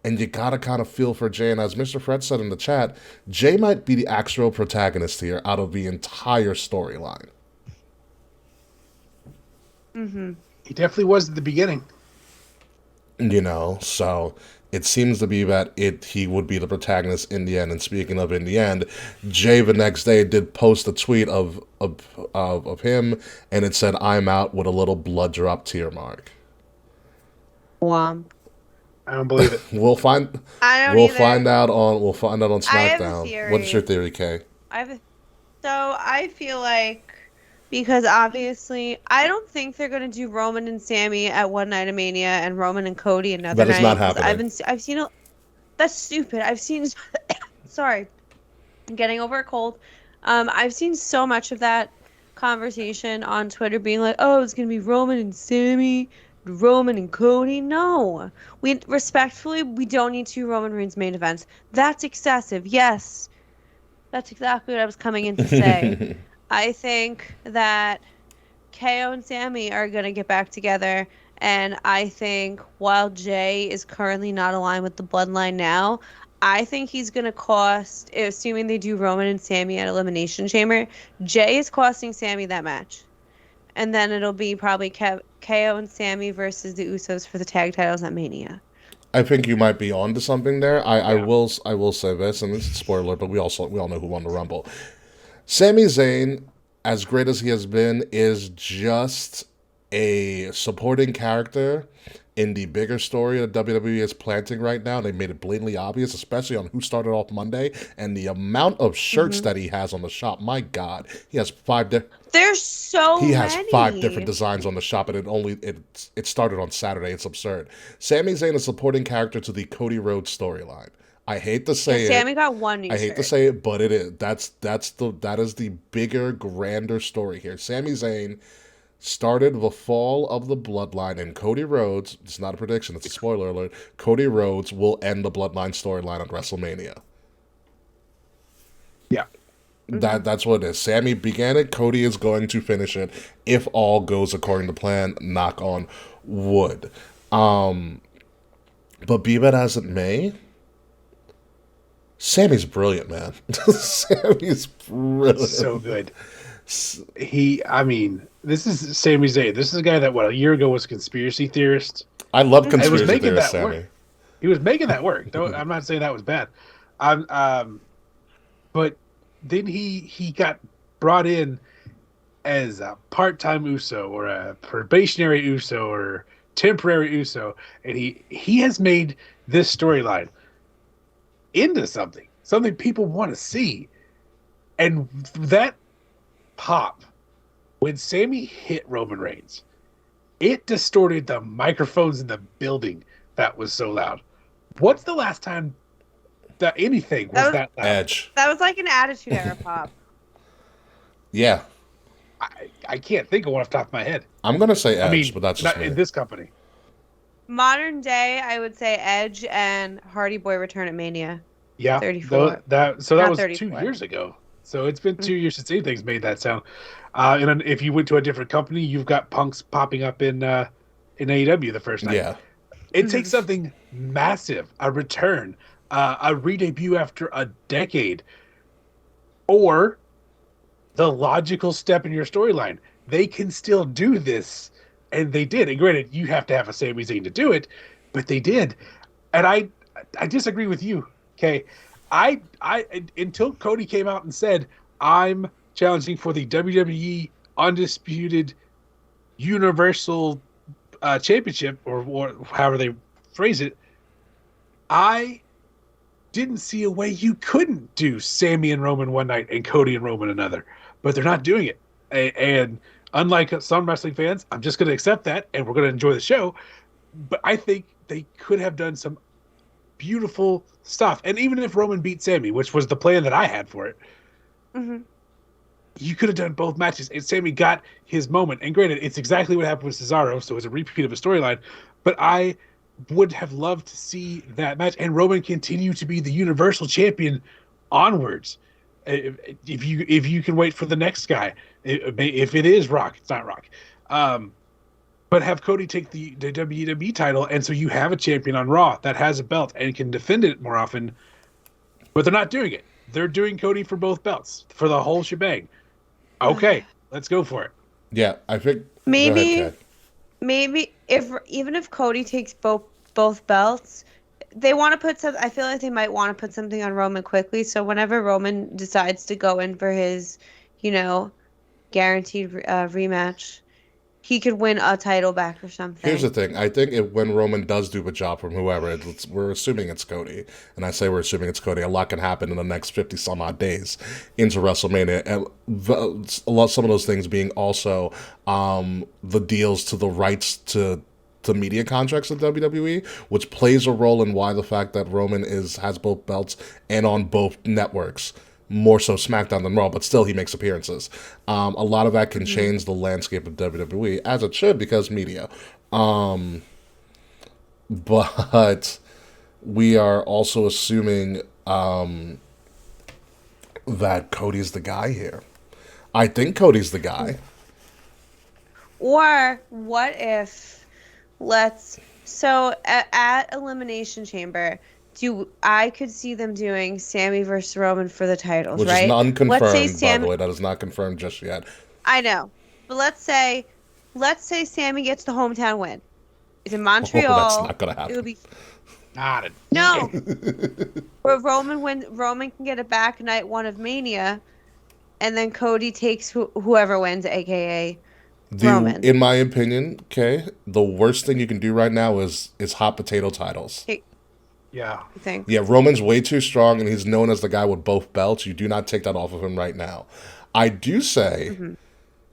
you gotta kind of feel for Jay. And as Mr. Fred said in the chat, Jay might be the actual protagonist here out of the entire storyline. Mm-hmm. He definitely was at the beginning. So it seems to be that he would be the protagonist in the end. And speaking of in the end, Jay the next day did post a tweet of him, and it said, "I'm out," with a little blood drop tear mark. Womp. I don't believe it. We'll find out on SmackDown. I have a theory. What's your theory, Kay? So I feel like, because obviously I don't think they're gonna do Roman and Sammy at one night of Mania and Roman and Cody another night. That is not happening. I've seen that's stupid. I've seen sorry, I'm getting over a cold. I've seen so much of that conversation on Twitter being like, oh, it's gonna be Roman and Sammy, Roman and Cody. No, we don't need two Roman Reigns main events. That's excessive. Yes, that's exactly what I was coming in to say. I think that KO and Sammy are going to get back together, and I think while Jay is currently not aligned with the bloodline now, I think he's going to cost, assuming they do Roman and Sammy at Elimination Chamber, Jay is costing Sammy that match. And then it'll be probably KO and Sammy versus the Usos for the tag titles at Mania. I think you might be onto something there. I will say this, and this is a spoiler, but we all know who won the Rumble. Sami Zayn, as great as he has been, is just a supporting character in the bigger story that WWE is planting right now. They made it blatantly obvious, especially on Who Started Off Monday, and the amount of shirts that he has on the shop. My God, he has There's so many. He has 5 different designs on the shop, and it started on Saturday. It's absurd. Sami Zayn is a supporting character to the Cody Rhodes storyline. I hate to say it. Sammy got one new I hate shirt. to say it, but it is. That is the bigger, grander story here. Sami Zayn started the fall of the bloodline, and Cody Rhodes, it's not a prediction, it's a spoiler alert, Cody Rhodes will end the bloodline storyline on WrestleMania. Yeah. That's what it is. Sammy began it, Cody is going to finish it if all goes according to plan, knock on wood. But be that as it may, Sammy's brilliant, man. Sammy's brilliant. So good. This is Sami Zayn. This is a guy that, a year ago was a conspiracy theorist. I love conspiracy theorists, Sammy. Work. He was making that work. I'm not saying that was bad. But then he got brought in as a part-time Uso or a probationary Uso or temporary Uso, and he has made this storyline into something people want to see. And that pop when Sammy hit Roman Reigns, it distorted the microphones in the building. That was so loud. What's the last time that anything was that loud? Edge. That was like an Attitude Era pop. Yeah. I can't think of one off the top of my head. I'm going to say Edge, but that's just not me. in this company. Modern day, I would say Edge and Hardy Boy return at Mania. Yeah, 34. That was 34. 2 years ago. So it's been 2 years since anything's made that sound. And then if you went to a different company, you've got Punks popping up in AEW the first night. Yeah. It takes something massive, a return, a re-debut after a decade, or the logical step in your storyline. They can still do this, and they did. And granted, you have to have a Sami Zayn to do it, but they did. And I disagree with you, okay? I until Cody came out and said, I'm challenging for the WWE Undisputed Universal Championship, or however they phrase it, I didn't see a way you couldn't do Sammy and Roman one night and Cody and Roman another. But they're not doing it. And unlike some wrestling fans, I'm just going to accept that, and we're going to enjoy the show. But I think they could have done some beautiful stuff. And even if Roman beat Sammy, which was the plan that I had for it, you could have done both matches, and Sammy got his moment. And granted, it's exactly what happened with Cesaro, so it's a repeat of a storyline. But I would have loved to see that match, and Roman continue to be the Universal Champion onwards. If you can wait for the next guy, if it is Rock, it's not Rock. But have Cody take the WWE title, and so you have a champion on Raw that has a belt and can defend it more often. But they're not doing it. They're doing Cody for both belts, for the whole shebang. Okay, let's go for it. Yeah, I think maybe if Cody takes both belts, they want to put some. I feel like they might want to put something on Roman quickly. So whenever Roman decides to go in for his, guaranteed rematch, he could win a title back or something. Here's the thing. I think when Roman does do a job from whoever, we're assuming it's Cody. And I say we're assuming it's Cody. A lot can happen in the next 50-some-odd days into WrestleMania. And some of those things being also the deals to the rights to media contracts at WWE, which plays a role in why the fact that Roman has both belts and on both networks. More so SmackDown than Raw, but still he makes appearances. A lot of that can change the landscape of WWE, as it should, because media. But we are also assuming that Cody's the guy here. I think Cody's the guy. Or what if, at Elimination Chamber, I could see them doing Sammy versus Roman for the titles, Which right? is unconfirmed, by the way. That is not confirmed just yet. I know. But let's say Sammy gets the hometown win. It's in Montreal. Oh, that's not going to happen. It would be Not a no. Where Roman can get it back night one of Mania, and then Cody takes whoever wins, aka Roman. In my opinion, okay, the worst thing you can do right now is hot potato titles. Yeah. I think. Yeah, Roman's way too strong, and he's known as the guy with both belts. You do not take that off of him right now. I do say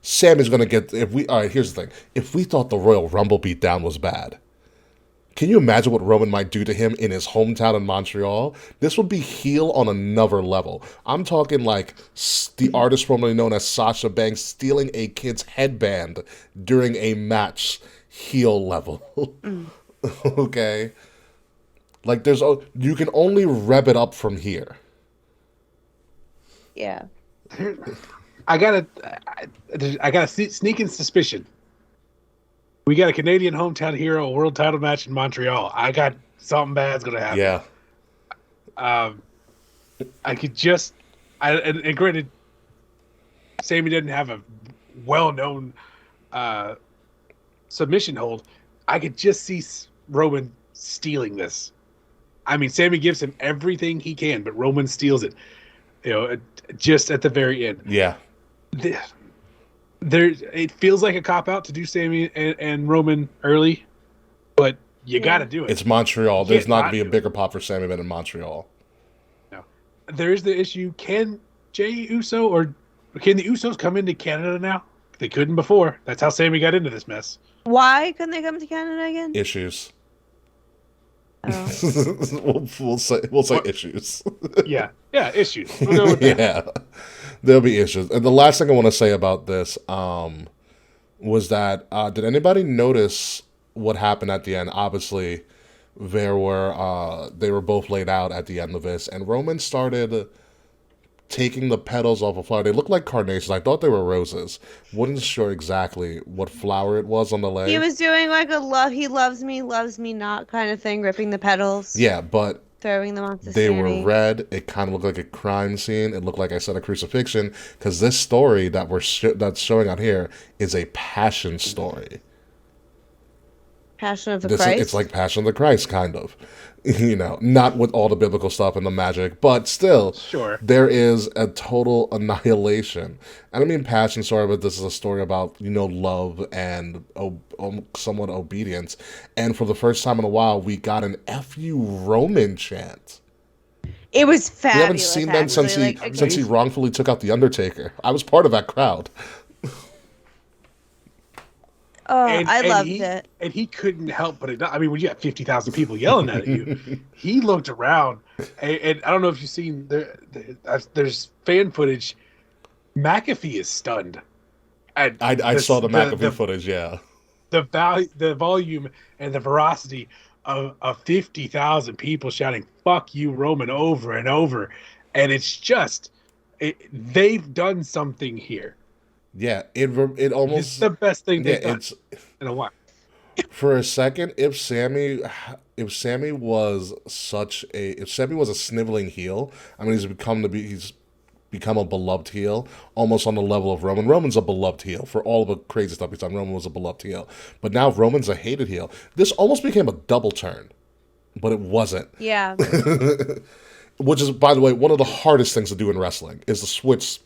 Sammy's going to get... All right, here's the thing. If we thought the Royal Rumble beatdown was bad, can you imagine what Roman might do to him in his hometown in Montreal? This would be heel on another level. I'm talking like the artist formerly known as Sasha Banks stealing a kid's headband during a match, heel level. Okay? Like, you can only rev it up from here. Yeah. I got a sneaking suspicion. We got a Canadian hometown hero world title match in Montreal. I got something bad's gonna happen. Yeah. I could just, and granted, Sammy didn't have a well-known submission hold. I could just see Roman stealing this. I mean, Sammy gives him everything he can, but Roman steals it. Just at the very end. Yeah. It feels like a cop-out to do Sammy and Roman early, You got to do it. It's Montreal. You There's can't not not going to be a do it. bigger pop for Sammy than in Montreal. No. There's the issue. Can Jey Uso or can the Usos come into Canada now? They couldn't before. That's how Sammy got into this mess. Why couldn't they come to Canada again? Issues. Oh. we'll say issues. Yeah, issues. We'll go with that. Yeah, there'll be issues. And the last thing I want to say about this was that did anybody notice what happened at the end? Obviously, they were both laid out at the end of this, and Roman started taking the petals off a flower. They looked like carnations. I thought they were roses. Wasn't sure exactly what flower it was on the leg. He was doing like a he loves me not kind of thing, ripping the petals. Yeah, but throwing them onto they Sammy. were red. It kind of looked like a crime scene. It looked like I said a crucifixion, because this story that that's showing out here is a passion story. Passion of the Christ. It's like Passion of the Christ, kind of. Not with all the biblical stuff and the magic, but still, Sure. there is a total annihilation. I don't mean passion story, but this is a story about, love and somewhat obedience. And for the first time in a while, we got an F you Roman chant. It was fabulous. We haven't seen that since he wrongfully took out The Undertaker. I was part of that crowd. Oh, I loved it. And he couldn't help but I mean, when you got 50,000 people yelling at you, he looked around, and I don't know if you've seen there's fan footage. McAfee is stunned. I saw the McAfee footage, yeah. The volume and the veracity of 50,000 people shouting "fuck you, Roman" over and over, and it's just they've done something here. Yeah, it almost... It's the best thing they've done in a while. For a second, if Sammy was a sniveling heel, I mean, he's become a beloved heel, almost on the level of Roman. Roman's a beloved heel for all the crazy stuff he's done. Roman was a beloved heel, but now Roman's a hated heel. This almost became a double turn, but it wasn't. Yeah. Which is, by the way, one of the hardest things to do in wrestling is to switch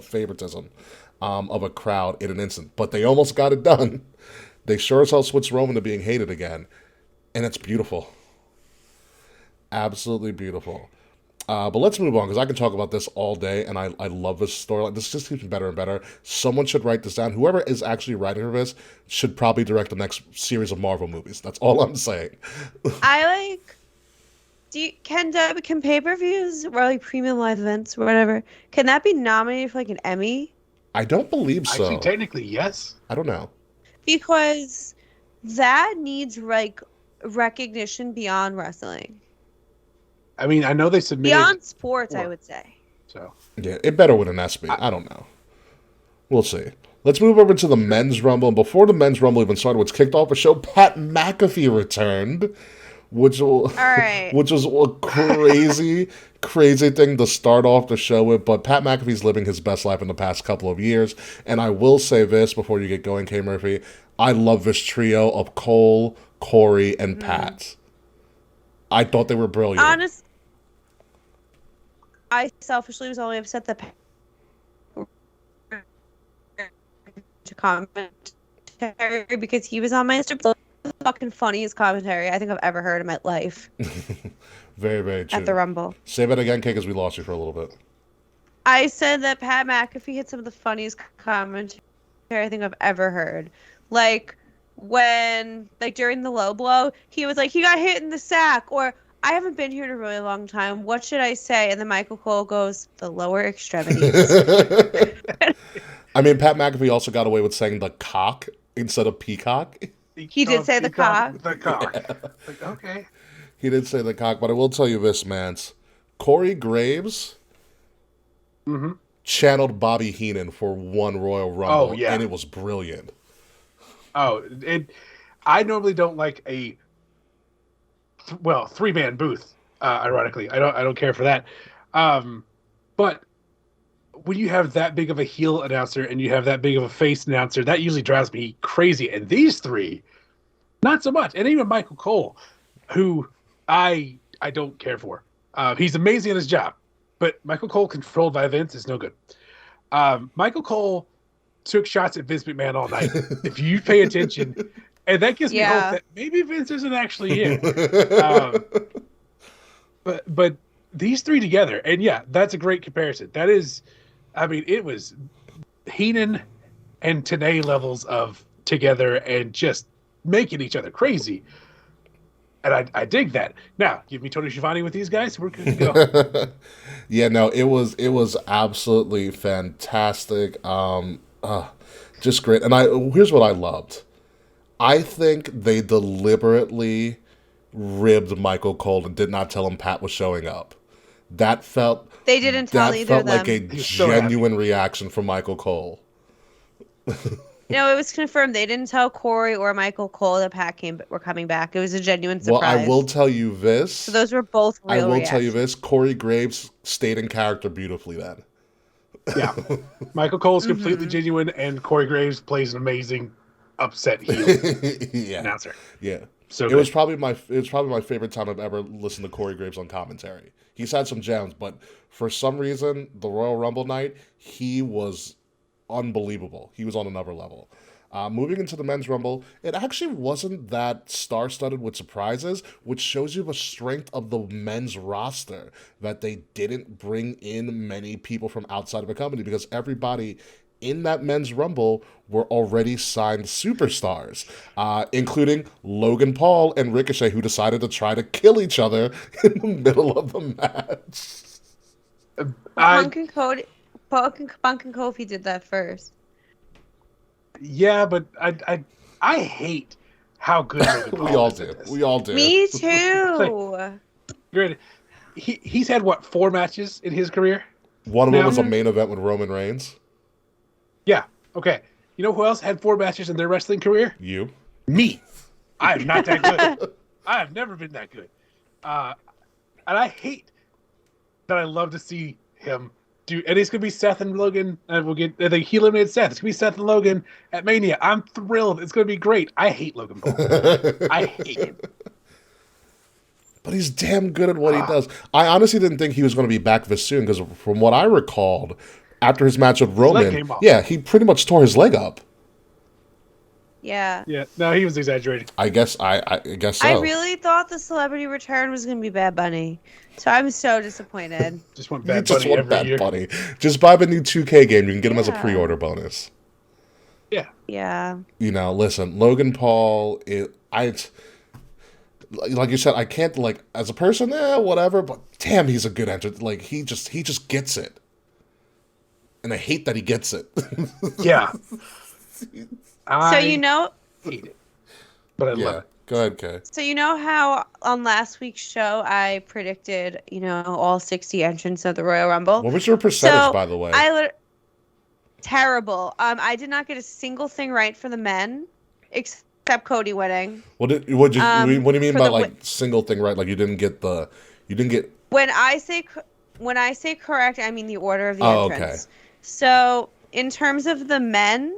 favoritism of a crowd in an instant. But they almost got it done. They sure as hell switched Roman to being hated again. And it's beautiful. Absolutely beautiful. But let's move on, because I can talk about this all day, and I love this storyline. This just keeps better and better. Someone should write this down. Whoever is actually writing for this should probably direct the next series of Marvel movies. That's all I'm saying. Can pay-per-views or like premium live events or whatever, can that be nominated for like an Emmy? I don't believe so. Actually, technically, yes. I don't know. Because that needs like recognition beyond wrestling. I mean, I know they submitted beyond sports, I would say. So yeah, it better win an ESPY. I don't know. We'll see. Let's move over to the Men's Rumble. And before the Men's Rumble even started, which kicked off the show, Pat McAfee returned. Which was a crazy thing to start off the show with. But Pat McAfee's living his best life in the past couple of years. And I will say this before you get going, K. Murphy. I love this trio of Cole, Corey, and Pat. I thought they were brilliant. Honestly, I selfishly was only upset that to commentary because he was on my Instagram. The fucking funniest commentary I think I've ever heard in my life. Very, very true. At the Rumble. Say that again, Kay, because we lost you for a little bit. I said that Pat McAfee had some of the funniest commentary I think I've ever heard. Like when, like during the low blow, he was like, he got hit in the sack, or I haven't been here in a really long time. What should I say? And then Michael Cole goes, the lower extremities. I mean, Pat McAfee also got away with saying the cock instead of peacock. He did say the cock. The cock. Like, okay. He did say the cock, but I will tell you this, Mance. Corey Graves channeled Bobby Heenan for one Royal Rumble, and it was brilliant. I normally don't like a three-man booth. Ironically, I don't care for that. But when you have that big of a heel announcer and you have that big of a face announcer, that usually drives me crazy. And these three, not so much. And even Michael Cole, who I don't care for. He's amazing at his job, but Michael Cole controlled by Vince is no good. Michael Cole took shots at Vince McMahon all night. If you pay attention, And that gives me hope Yeah. that maybe Vince isn't actually here. But these three together, and yeah, that's a great comparison. That is, I mean, it was Heenan and Tenay levels of together and just making each other crazy. And I dig that. Now, give me Tony Schiavone with these guys, we're good to go. Yeah, no, it was absolutely fantastic. Just great. And here's what I loved. I think they deliberately ribbed Michael Cole and did not tell him Pat was showing up. That felt They didn't tell either of them. like a He's so genuine reaction from Michael Cole. No, it was confirmed. They didn't tell Corey or Michael Cole that Pat were coming back. It was a genuine surprise. Well, I will tell you this. So those were both real tell you reactions. this. Corey Graves stayed in character beautifully then. Yeah. Michael Cole's completely genuine, and Corey Graves plays an amazing upset heel Yeah. announcer. Yeah. So it was probably my favorite time I've ever listened to Corey Graves on commentary. He's had some gems, but for some reason, the Royal Rumble night, he was unbelievable. He was on another level. Moving into the men's rumble, it actually wasn't that star-studded with surprises, which shows you the strength of the men's roster, that they didn't bring in many people from outside of the company, because everybody in that men's rumble were already signed superstars, including Logan Paul and Ricochet, who decided to try to kill each other in the middle of the match. Punk and Kofi did that first. Yeah, but I hate how good Logan Paul We all is at do. this. We all do. Me too. Granted, he's had, what, 4 matches in his career? One of them Now- was a main event with Roman Reigns. Yeah. Okay. You know who else had 4 matches in their wrestling career? You. Me. I am not that good. I have never been that good. And I hate that I love to see him do. And it's going to be Seth and Logan. And he eliminated Seth. It's going to be Seth and Logan at Mania. I'm thrilled. It's going to be great. I hate Logan Paul. I hate him. But he's damn good at what he does. I honestly didn't think he was going to be back this soon, because from what I recalled, after his match with leg Roman, came off. yeah, he pretty much tore his leg up. Yeah. Yeah. No, he was exaggerating. I guess I guess so. I really thought the celebrity return was going to be Bad Bunny. So I'm so disappointed. Just want You Bad just Bunny want every Bad year. Bunny. Just buy the new 2K game. You can get him as a Yeah. pre-order bonus. Yeah. Yeah. You know, listen, Logan Paul, like you said, I can't, like, as a person, whatever, but damn, he's a good entrant. Like, he just gets it. And I hate that he gets it. Yeah. So you know, hate it. But I love Yeah. it. Go ahead, Kay. so you know how on last week's show I predicted, all 60 entrants of the Royal Rumble. What was your percentage, So, by the way? Terrible. I did not get a single thing right for the men, except Cody winning. What do you mean for by, the like, single thing right? Like, you didn't get When I say correct, I mean the order of the Oh, okay. entrants. So in terms of the men,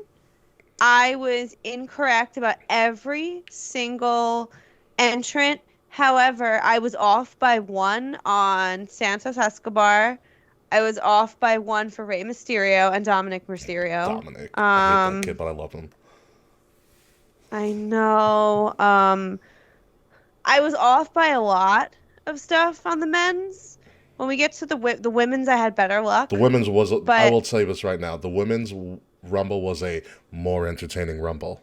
I was incorrect about every single entrant. However, I was off by 1 on Santos Escobar. I was off by 1 for Rey Mysterio and Dominic Mysterio. Dominic. I hate that kid, but I love him. I know. I was off by a lot of stuff on the men's. When we get to the women's, I had better luck. The women's was, I But- will tell you this right now, the women's Rumble was a more entertaining Rumble.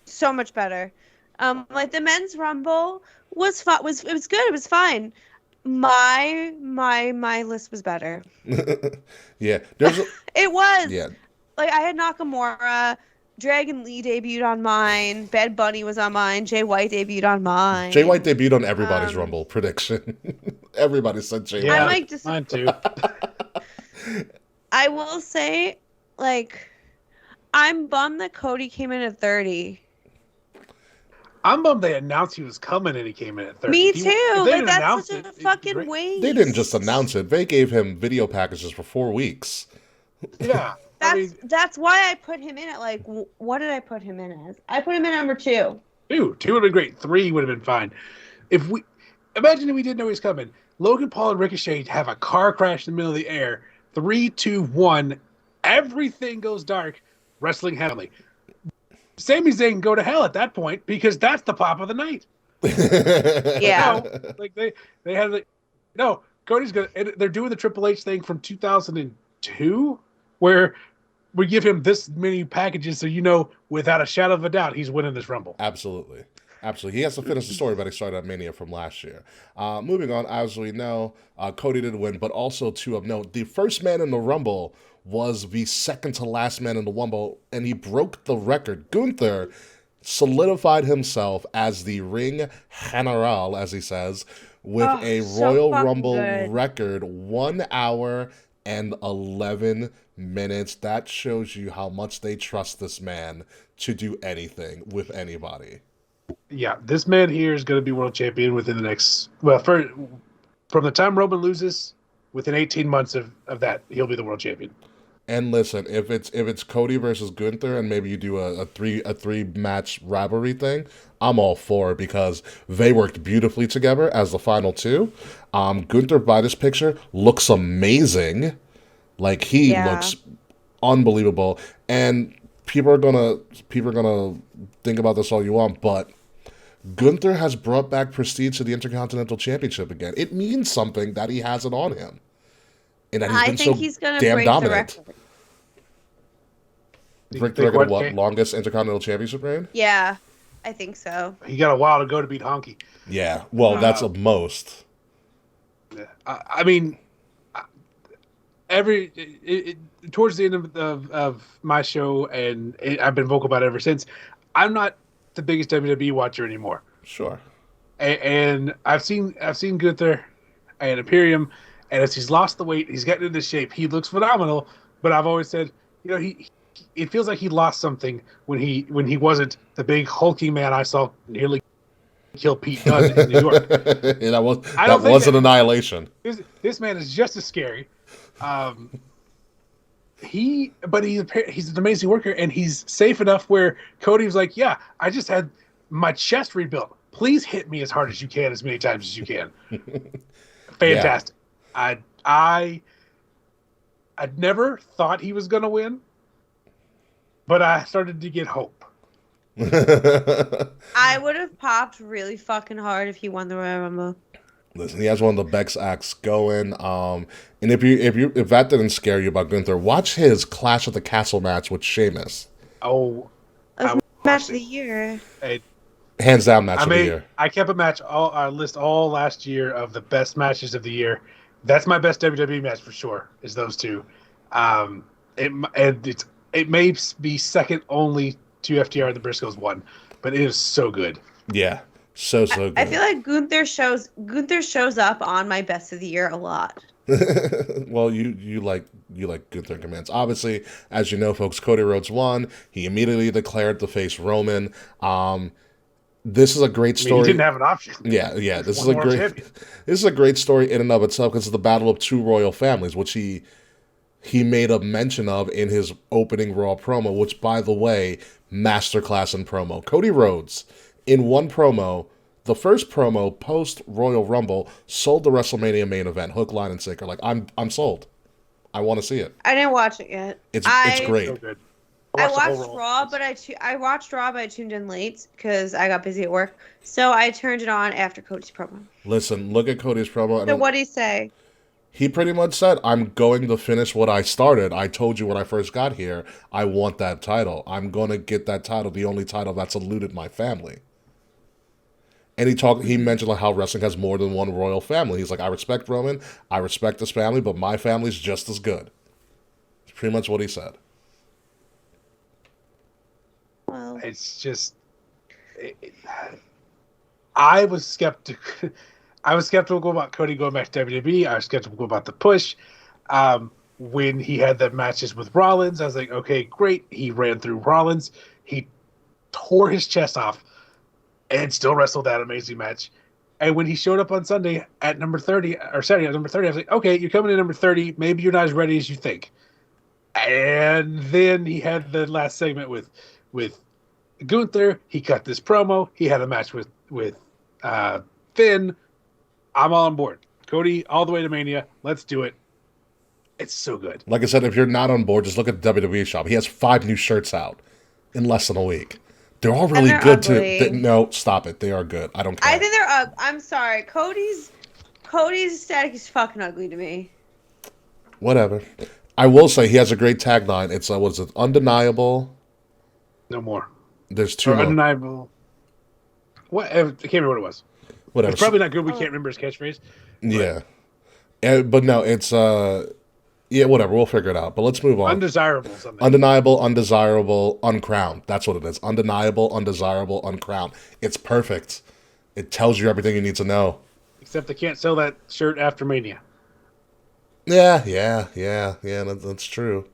So much better. Like the men's Rumble was fun. It was good. It was fine. My list was better. Yeah. It was. Yeah. Like I had Nakamura, Dragon Lee debuted on mine, Bad Bunny was on mine, Jay White debuted on mine. Jay White debuted on everybody's Rumble prediction. Everybody said Jay Yeah, White. mine too. I will say, like, I'm bummed that Cody came in at 30. I'm bummed they announced he was coming and he came in at 30. Me If too. they Like didn't that's announce such a it, it'd be fucking great. waste. They didn't just announce it. They gave him video packages for 4 weeks. Yeah. I mean, That's why I put him in at like what did I put him in as? I put him in at number 2. 2 would have been great. 3 would have been fine. Imagine if we didn't know he was coming. Logan Paul and Ricochet have a car crash in the middle of the air. 3, 2, 1. Everything goes dark. Wrestling heavily. Sami Zayn can go to hell at that point because that's the pop of the night. Yeah. No, like they had like no Cody's gonna. They're doing the Triple H thing from 2002 where we give him this many packages, so without a shadow of a doubt he's winning this Rumble. Absolutely. He has to finish the story, but he started at Mania from last year. Moving on, as we know, Cody did win, but also of note, the first man in the Rumble was the second to last man in the Rumble, and he broke the record. Gunther solidified himself as the ring general, as he says, with a Royal Rumble record, 1 hour and 11 minutes. That shows you how much they trust this man to do anything with anybody. Yeah, this man here is going to be world champion within the next. Well, from the time Roman loses, within 18 months of that, he'll be the world champion. And listen, if it's Cody versus Gunther, and maybe you do a three match rivalry thing, I'm all for it because they worked beautifully together as the final two. Gunther, by this picture, looks amazing. Like he looks unbelievable, and people are gonna think about this all you want, but Gunther has brought back prestige to the Intercontinental Championship again. It means something that he has it on him. And that he's been so damn dominant. Break the record of what? Longest Intercontinental Championship reign? Yeah, I think so. He got a while to go to beat Honky. Yeah, well, that's a most. I mean, towards the end of my show, and I've been vocal about it ever since, I'm not the biggest WWE watcher anymore. Sure. And I've seen Gunther and Imperium, and as he's lost the weight, he's getting into shape. He looks phenomenal, but I've always said, it feels like he lost something when he wasn't the big hulking man I saw nearly kill Pete Dunne in New York. Yeah, that was an annihilation. This man is just as scary. He's an amazing worker, and he's safe enough where Cody was like, "Yeah, I just had my chest rebuilt. Please hit me as hard as you can, as many times as you can." Fantastic. Yeah. I'd never thought he was going to win, but I started to get hope. I would have popped really fucking hard if he won the Royal Rumble. Listen, he has one of the best acts going. And if that didn't scare you about Gunther, watch his Clash of the Castle match with Sheamus. Oh, match of the year. Hands down match of the year. I kept a list all last year of the best matches of the year. That's my best WWE match for sure. Is those two. It may be second only to FTR and the Briscoes one, but it is so good. Yeah, so good. I feel like Gunther shows up on my best of the year a lot. Well, you like Gunther commands. Obviously, as you know, folks, Cody Rhodes won. He immediately declared to face Roman. This is a great story. He didn't have an option. Yeah. This is a great story in and of itself because it's the battle of two royal families, which he made a mention of in his opening Raw promo, which, by the way, masterclass in promo. Cody Rhodes, in one promo, the first promo post Royal Rumble, sold the WrestleMania main event, hook, line, and sinker. Like, I'm sold. I want to see it. I didn't watch it yet. It's great. So good. I watched Raw, but I tuned in late because I got busy at work. So I turned it on after Cody's promo. Listen, look at Cody's promo. So what did he say? He pretty much said, I'm going to finish what I started. I told you when I first got here, I want that title. I'm going to get that title, the only title that's eluded my family. And he mentioned like how wrestling has more than one royal family. He's like, I respect Roman, I respect his family, but my family's just as good. It's pretty much what he said. Well, it's just... I was skeptical. I was skeptical about Cody going back to WWE. I was skeptical about the push. When he had the matches with Rollins, I was like, okay, great. He ran through Rollins. He tore his chest off and still wrestled that amazing match. And when he showed up on Sunday at number 30, or Saturday at number 30, I was like, okay, you're coming in number 30. Maybe you're not as ready as you think. And then he had the last segment with Gunther. He cut this promo. He had a match with Finn. I'm all on board. Cody, all the way to Mania. Let's do it. It's so good. Like I said, if you're not on board, just look at the WWE shop. He has 5 new shirts out in less than a week. They're all really they're good ugly. too. No, stop it. They are good. I don't care. I think they're I'm sorry. Cody's aesthetic is fucking ugly to me. Whatever. I will say he has a great tagline. It's what is it? Undeniable. No more. There's two Or more. undeniable. What? I can't remember what it was. Whatever. It's probably not good. We can't remember his catchphrase. Yeah. But no, it's yeah, whatever. We'll figure it out. But let's move on. Undesirable something. Undeniable, undesirable, uncrowned. That's what it is. Undeniable, undesirable, uncrowned. It's perfect. It tells you everything you need to know. Except they can't sell that shirt after Mania. Yeah. That's true.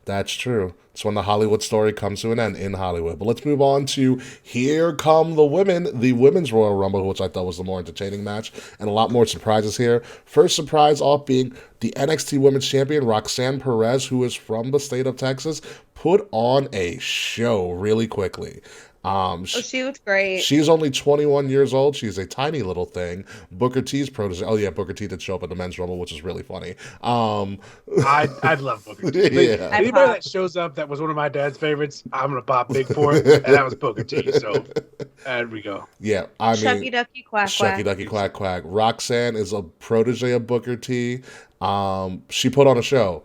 That's true. It's when the Hollywood story comes to an end in Hollywood. But let's move on to Here Come the Women, the Women's Royal Rumble, which I thought was the more entertaining match, and a lot more surprises here. First surprise off being the NXT Women's Champion, Roxanne Perez, who is from the state of Texas, put on a show really quickly. She looked great. She's only 21 years old. She's a tiny little thing. Booker T's protege. Oh, yeah, Booker T did show up at the Men's Rumble, which is really funny. I'd love Booker T. Yeah. Anybody that shows up that was one of my dad's favorites, I'm going to pop big for it. And that was Booker T. So there we go. Yeah, I mean... Shucky Ducky Quack Shucky Ducky Quack Quack. Roxanne is a protege of Booker T. She put on a show.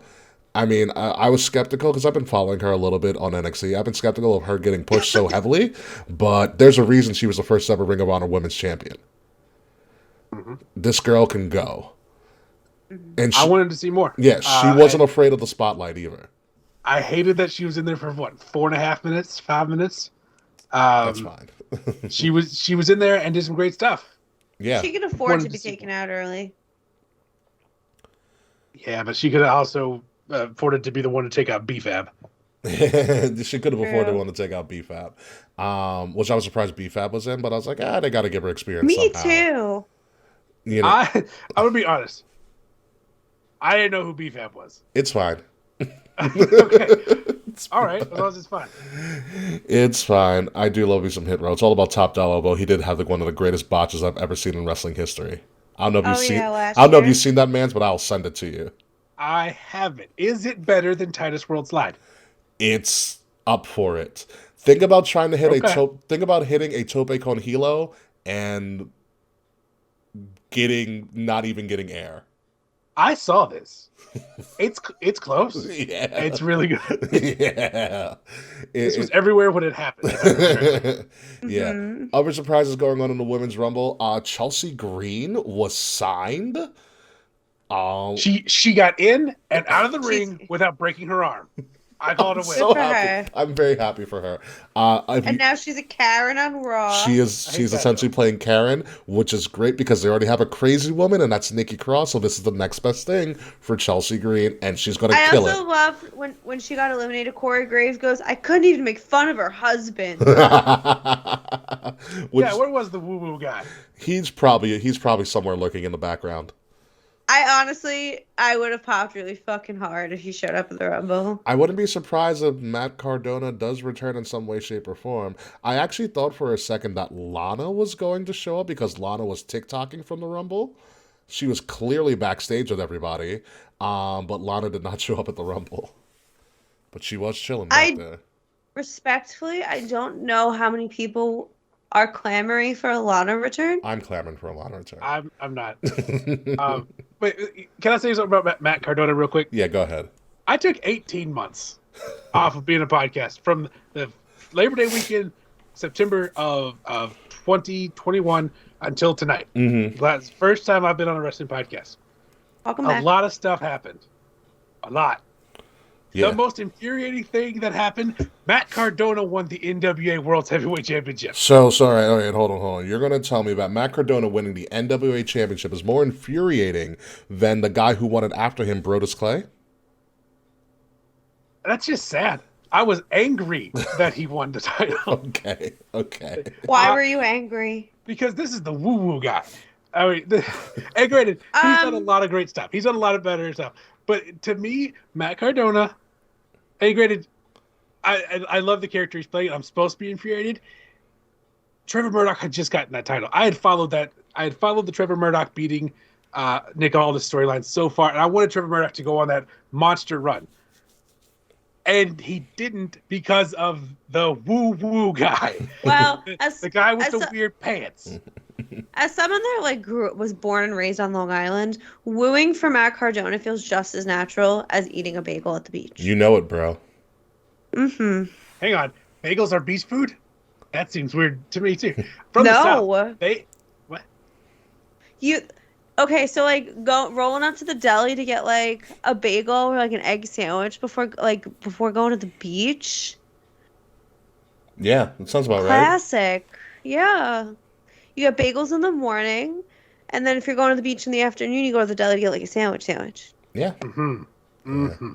I mean, I was skeptical because I've been following her a little bit on NXT. I've been skeptical of her getting pushed so heavily, but there's a reason she was the first ever Ring of Honor Women's Champion. Mm-hmm. This girl can go. And I wanted to see more. Yeah, she wasn't afraid of the spotlight either. I hated that she was in there for what, 4.5 minutes, 5 minutes. That's fine. she was in there and did some great stuff. Yeah, She could afford to be taken out early. Yeah, but she could also afforded to be the one to take out BFAB. She could have afforded one to take out BFAB, which I was surprised BFAB was in, but I was like, they got to give her experience. Me somehow. too. You know, I would be honest. I didn't know who BFAB was. it's fine. Okay. All right, as long as it's fine. It's fine. I do love me some Hit Row. It's all about Top Dollar, although he did have one of the greatest botches I've ever seen in wrestling history. I don't know if you've seen that, Mance, but I'll send it to you. I haven't. Is it better than Titus World Slide? It's up for it. Think about trying to hit think about hitting a tope con hilo and not even getting air. I saw this. It's close. Yeah, it's really good. Yeah, this was everywhere when it happened. Yeah. Mm-hmm. Other surprises going on in the Women's Rumble. Chelsea Green was signed. She got in and out of the ring without breaking her arm. I called it a win. So happy. I'm very happy for her. And now she's a Karen on Raw. She's essentially playing Karen, which is great because they already have a crazy woman, and that's Nikki Cross. So this is the next best thing for Chelsea Green, and she's going to kill it. I also loved when she got eliminated. Corey Graves goes, "I couldn't even make fun of her husband." Yeah, where was the woo woo guy? He's probably somewhere lurking in the background. I would have popped really fucking hard if he showed up at the Rumble. I wouldn't be surprised if Matt Cardona does return in some way, shape, or form. I actually thought for a second that Lana was going to show up because Lana was TikToking from the Rumble. She was clearly backstage with everybody, but Lana did not show up at the Rumble. But she was chilling back there. Respectfully, I don't know how many people are clamoring for a Lana return. I'm clamoring for a Lana return. I'm not. Wait, can I say something about Matt Cardona real quick? Yeah, go ahead. I took 18 months off of being a podcast from the Labor Day weekend, September of 2021 until tonight. Mm-hmm. That's the first time I've been on a wrestling podcast. Welcome back. A lot of stuff happened. A lot. Yeah. The most infuriating thing that happened, Matt Cardona won the NWA World Heavyweight Championship. So, sorry, all right, hold on. You're going to tell me that Matt Cardona winning the NWA Championship is more infuriating than the guy who won it after him, Brodus Clay? That's just sad. I was angry that he won the title. Okay. Why were you angry? Because this is the woo-woo guy. I mean, and granted, he's done a lot of great stuff. He's done a lot of better stuff. But to me, Matt Cardona, and granted, I love the character he's playing. I'm supposed to be infuriated. Trevor Murdoch had just gotten that title. I had followed the Trevor Murdoch beating Nick Aldis storyline so far, and I wanted Trevor Murdoch to go on that monster run. and he didn't because of the woo-woo guy. Well, The guy with as the a- weird pants. as someone that like was born and raised on Long Island, wooing for Matt Cardona feels just as natural as eating a bagel at the beach. You know it, bro. Mm-hmm. Hang on, bagels are beach food? That seems weird to me too. From the South, what? Okay, so like rolling up to the deli to get like a bagel or like an egg sandwich before going to the beach. Yeah, that sounds about right. Classic. Yeah. You get bagels in the morning, and then if you're going to the beach in the afternoon, you go to the deli to get like a sandwich. Yeah. Mm-hmm. Mm-hmm.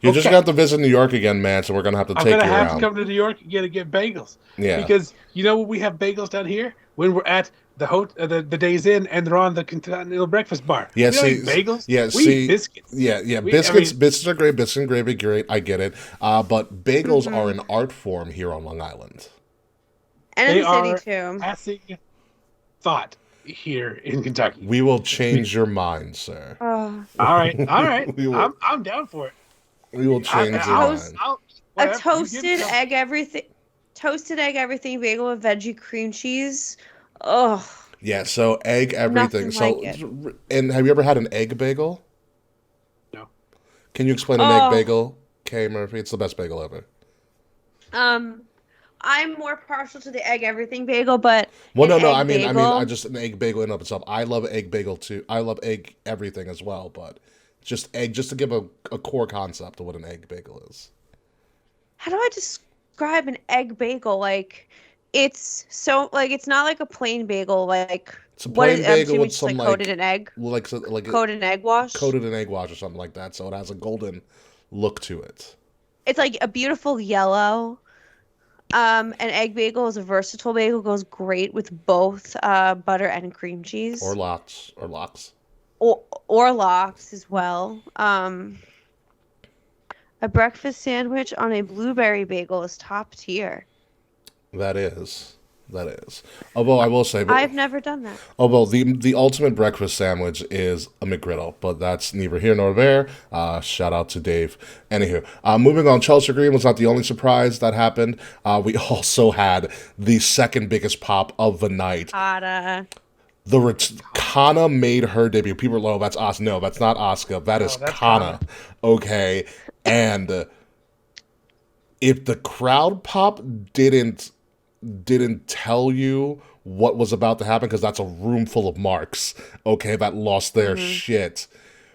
You just got to visit New York again, man, so we're going to have to take you around. I'm going to have to come to New York and get bagels. Yeah. Because you know when we have bagels down here? When we're at the Days Inn and they're on the Continental Breakfast Bar. Yeah, we don't eat bagels. Yeah, we eat biscuits. Yeah. Biscuits are great. Biscuits and gravy, great. I get it. But bagels are an art form here on Long Island. And They in the city, too. Passing thought here in Kentucky. We will change your mind, sir. Oh. All right. I'm down for it. We will change your mind. A toasted egg everything bagel with veggie cream cheese. Oh. Yeah, so egg everything. And have you ever had an egg bagel? No. Can you explain an egg bagel, Kay Murphy? It's the best bagel ever. I'm more partial to the egg everything bagel, but I mean, I just an egg bagel in and of itself. I love egg bagel too. I love egg everything as well, but just egg, just to give a core concept of what an egg bagel is. How do I describe an egg bagel? Like, it's so like it's not like a plain bagel. Like, it's a plain bagel with some coated in egg, coated in egg wash, or something like that. So it has a golden look to it. It's like a beautiful yellow. An egg bagel is a versatile bagel. Goes great with both butter and cream cheese. Or lox. Or lox as well. A breakfast sandwich on a blueberry bagel is top tier. That is. Although I will say, I've never done that. Although the ultimate breakfast sandwich is a McGriddle, but that's neither here nor there. Shout out to Dave. Anywho, moving on, Chelsea Green was not the only surprise that happened. We also had the second biggest pop of the night. Kana made her debut. People are like, oh, that's Asuka. No, that's not Asuka. That's Kana. Okay. And if the crowd pop didn't tell you what was about to happen, because that's a room full of marks, okay, that lost their shit.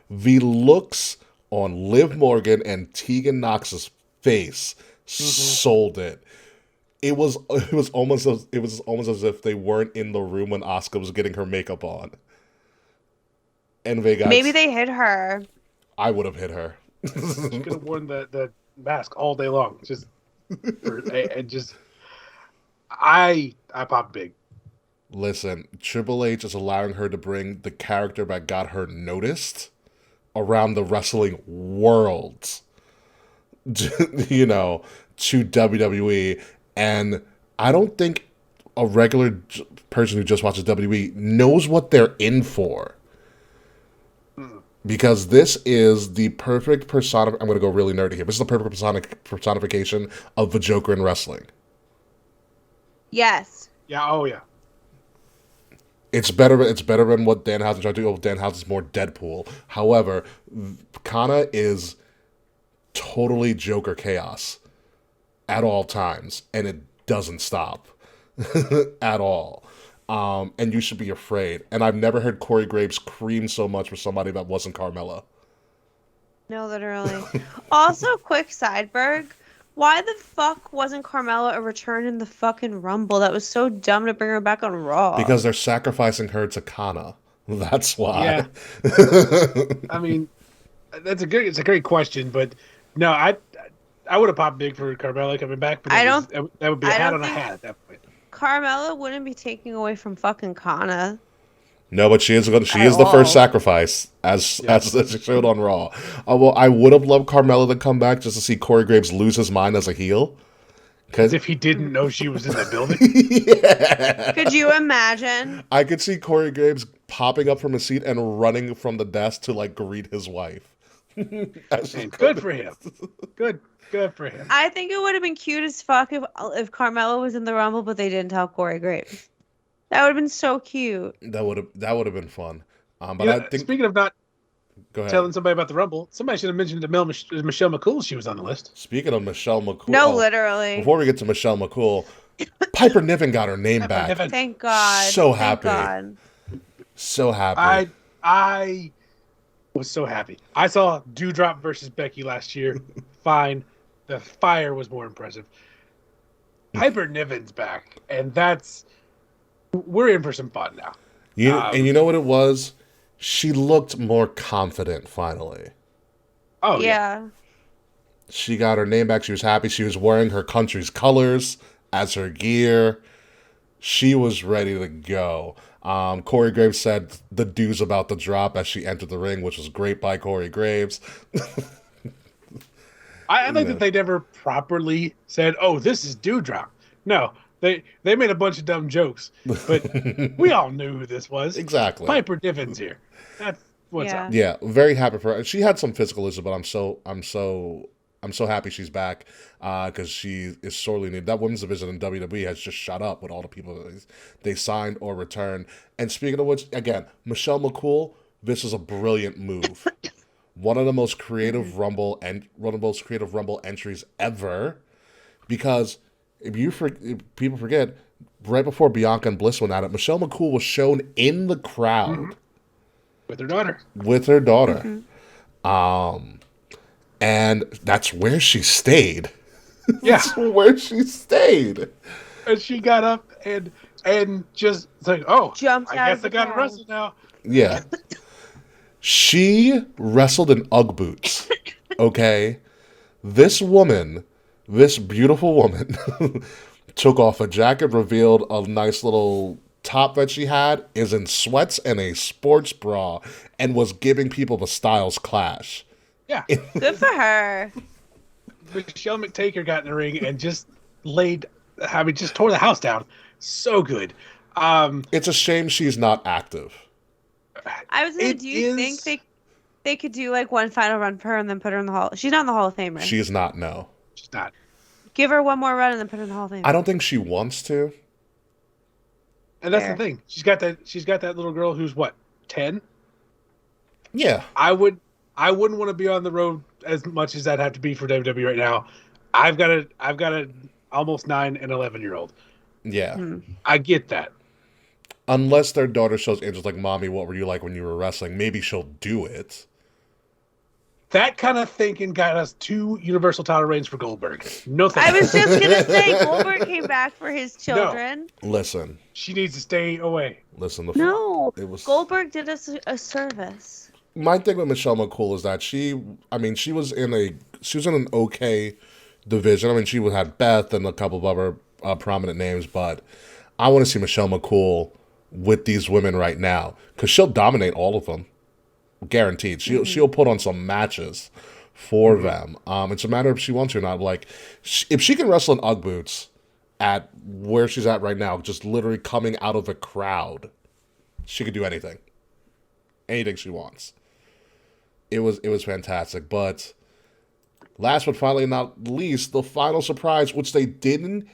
The looks on Liv Morgan and Tegan Knox's face sold it. It was almost as if they weren't in the room when Asuka was getting her makeup on. And maybe they hit her. I would have hit her. She could have worn the mask all day long. I popped big. Listen, Triple H is allowing her to bring the character that got her noticed around the wrestling world, to WWE. And I don't think a regular person who just watches WWE knows what they're in for. Because this is the perfect I'm going to go really nerdy here. This is the perfect personification of the Joker in wrestling. Yes. Yeah. Oh, yeah. It's better than what Danhausen tried to do. Danhausen's more Deadpool. However, Kana is totally Joker chaos at all times, and it doesn't stop at all. And you should be afraid. And I've never heard Corey Graves scream so much for somebody that wasn't Carmella. No, literally. Also, quick sideberg. Why the fuck wasn't Carmella a return in the fucking Rumble? That was so dumb to bring her back on Raw. Because they're sacrificing her to Kana. That's why. Yeah. I mean, it's a great question, but no, I would have popped big for Carmella coming back. But that would be a hat on a hat at that point. Carmella wouldn't be taking away from fucking Kana. No, but she is the first sacrifice, as she showed on Raw. Well, I would have loved Carmella to come back just to see Corey Graves lose his mind as a heel. As if he didn't know she was in the building. Yeah. Could you imagine? I could see Corey Graves popping up from his seat and running from the desk to greet his wife. And good for him. Good for him. I think it would have been cute as fuck if Carmelo was in the Rumble, but they didn't tell Corey Graves. That would have been so cute. That would have been fun. But You know, I think speaking of not go ahead. telling somebody about the Rumble, somebody should have mentioned to Michelle McCool. She was on the list. Speaking of Michelle McCool, No, literally. Before we get to Michelle McCool, Piper Niven got her name back. Niven. Thank God. So Thank happy. God. So happy. I was so happy. I saw Dewdrop versus Becky last year. Fine. The fire was more impressive. Piper Niven's back, and we're in for some fun now. And you know what it was? She looked more confident finally. Oh Yeah. She got her name back. She was happy. She was wearing her country's colors as her gear. She was ready to go. Corey Graves said the dues about the drop as she entered the ring, which was great by Corey Graves. I think that they never properly said, "Oh, this is Dewdrop." No, they made a bunch of dumb jokes, but we all knew who this was. Exactly. Piper Niven's here. That's what's Yeah. up. Yeah, very happy for her. She had some physical issues, but I'm so happy she's back because she is sorely needed. That women's division in WWE has just shut up with all the people they signed or returned. And speaking of which, again, Michelle McCool, this is a brilliant move. One of the most creative Rumble entries ever, because if people forget, right before Bianca and Bliss went at it, Michelle McCool was shown in the crowd With her daughter. And that's where she stayed. Yeah. That's where she stayed. And she got up and just like, oh, Jumped I out guess of I the got to crowd. wrestle now. Yeah. She wrestled in Ugg boots. Okay? This beautiful woman, took off a jacket, revealed a nice little top that she had, is in sweats and a sports bra, and was giving people the Styles Clash. Yeah. Good for her. Michelle McTaker got in the ring and just just tore the house down. So good. It's a shame she's not active. I was gonna. Do you think they could do like one final run for her and then put her in the Hall? She's not in the Hall of Fame, right? She is not, no. She's not. Give her one more run and then put her in the Hall of Fame. I don't think she wants to. And that's Fair. the thing. She's got that little girl who's what, 10? Yeah. I wouldn't want to be on the road as much as that have to be for WWE right now. I've got a almost 9 and 11-year-old. Yeah. I get that. Unless their daughter shows interest, like, Mommy, what were you like when you were wrestling? Maybe she'll do it. That kind of thinking got us 2 Universal title reigns for Goldberg. No thanks. I was just gonna say Goldberg came back for his children. Listen. She needs to stay away. Listen. No, It was Goldberg did us a service. my thing with Michelle McCool is that she was in an okay division. I mean, she had Beth and a couple of other prominent names, but I want to see Michelle McCool with these women right now because she'll dominate all of them, guaranteed. She'll put on some matches for them. It's a matter of if she wants to or not. Like, if she can wrestle in Ugg boots at where she's at right now, just literally coming out of a crowd, she could do anything she wants. It was fantastic. But last but finally not least, the final surprise, which they didn't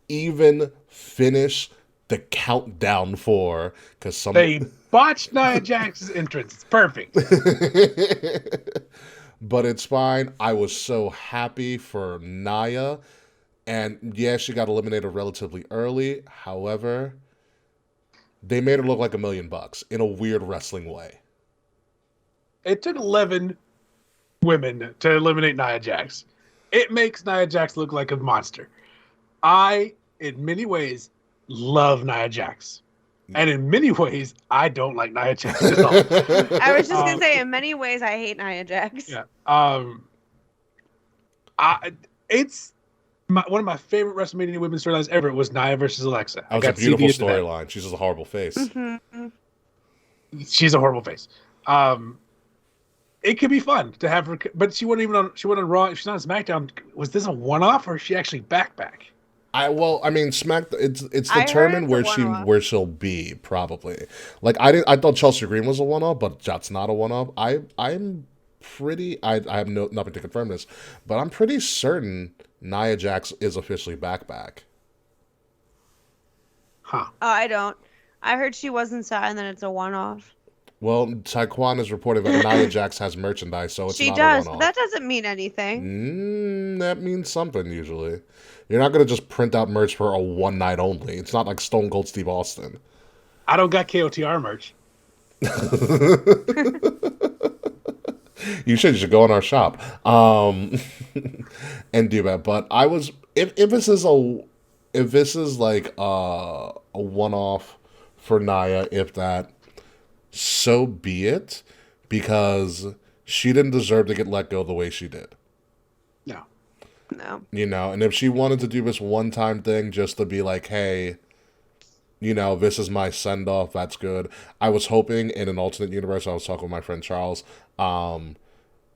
even finish the countdown for, because They botched Nia Jax's entrance. It's perfect. But it's fine. I was so happy for Nia. And yeah, she got eliminated relatively early. However, they made her look like $1 million in a weird wrestling way. It took 11 women to eliminate Nia Jax. It makes Nia Jax look like a monster. I, in many ways, love Nia Jax. And in many ways, I don't like Nia Jax at all. I was just gonna say, in many ways, I hate Nia Jax. Yeah. It's one of my favorite WrestleMania women's storylines ever. It was Nia versus Alexa. That was a beautiful storyline. She's just a horrible face. Mm-hmm. She's a horrible face. It could be fun to have her, but she wasn't on Raw. She's not on SmackDown. Was this a one-off or is she actually back? It's determined where she'll be probably. Like I thought Chelsea Green was a one-off, but that's not a one-off. I'm I have nothing to confirm this, but I'm pretty certain Nia Jax is officially back. Huh. Oh, I don't. I heard she wasn't signed, then it's a one-off. Well, Taekwon is reporting that Nia Jax has merchandise, so it's She not does, a but one-off. that doesn't mean anything. That means something usually. You're not gonna just print out merch for a one night only. It's not like Stone Cold Steve Austin. I don't got KOTR merch. You should go in our shop, and do that. But I was if this is like a one off for Nia, if that, so be it, because she didn't deserve to get let go the way she did. No. No. You know, and if she wanted to do this one time thing just to be like, hey, you know, this is my send off, that's good. I was hoping in an alternate universe, I was talking with my friend Charles,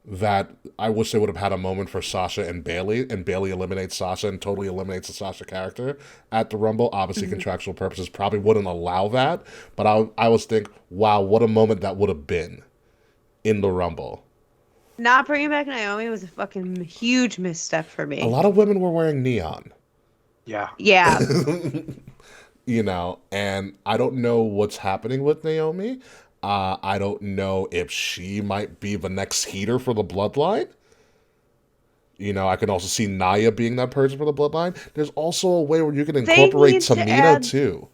that I wish they would have had a moment for Sasha and Bailey eliminates Sasha and totally eliminates the Sasha character at the Rumble. Obviously, contractual purposes probably wouldn't allow that, but I was thinking, wow, what a moment that would have been in the Rumble. Not bringing back Naomi was a fucking huge misstep for me. A lot of women were wearing neon. Yeah. Yeah. You know, and I don't know what's happening with Naomi. I don't know if she might be the next heater for the Bloodline. You know, I can also see Nia being that person for the Bloodline. There's also a way where you can incorporate Tamina too.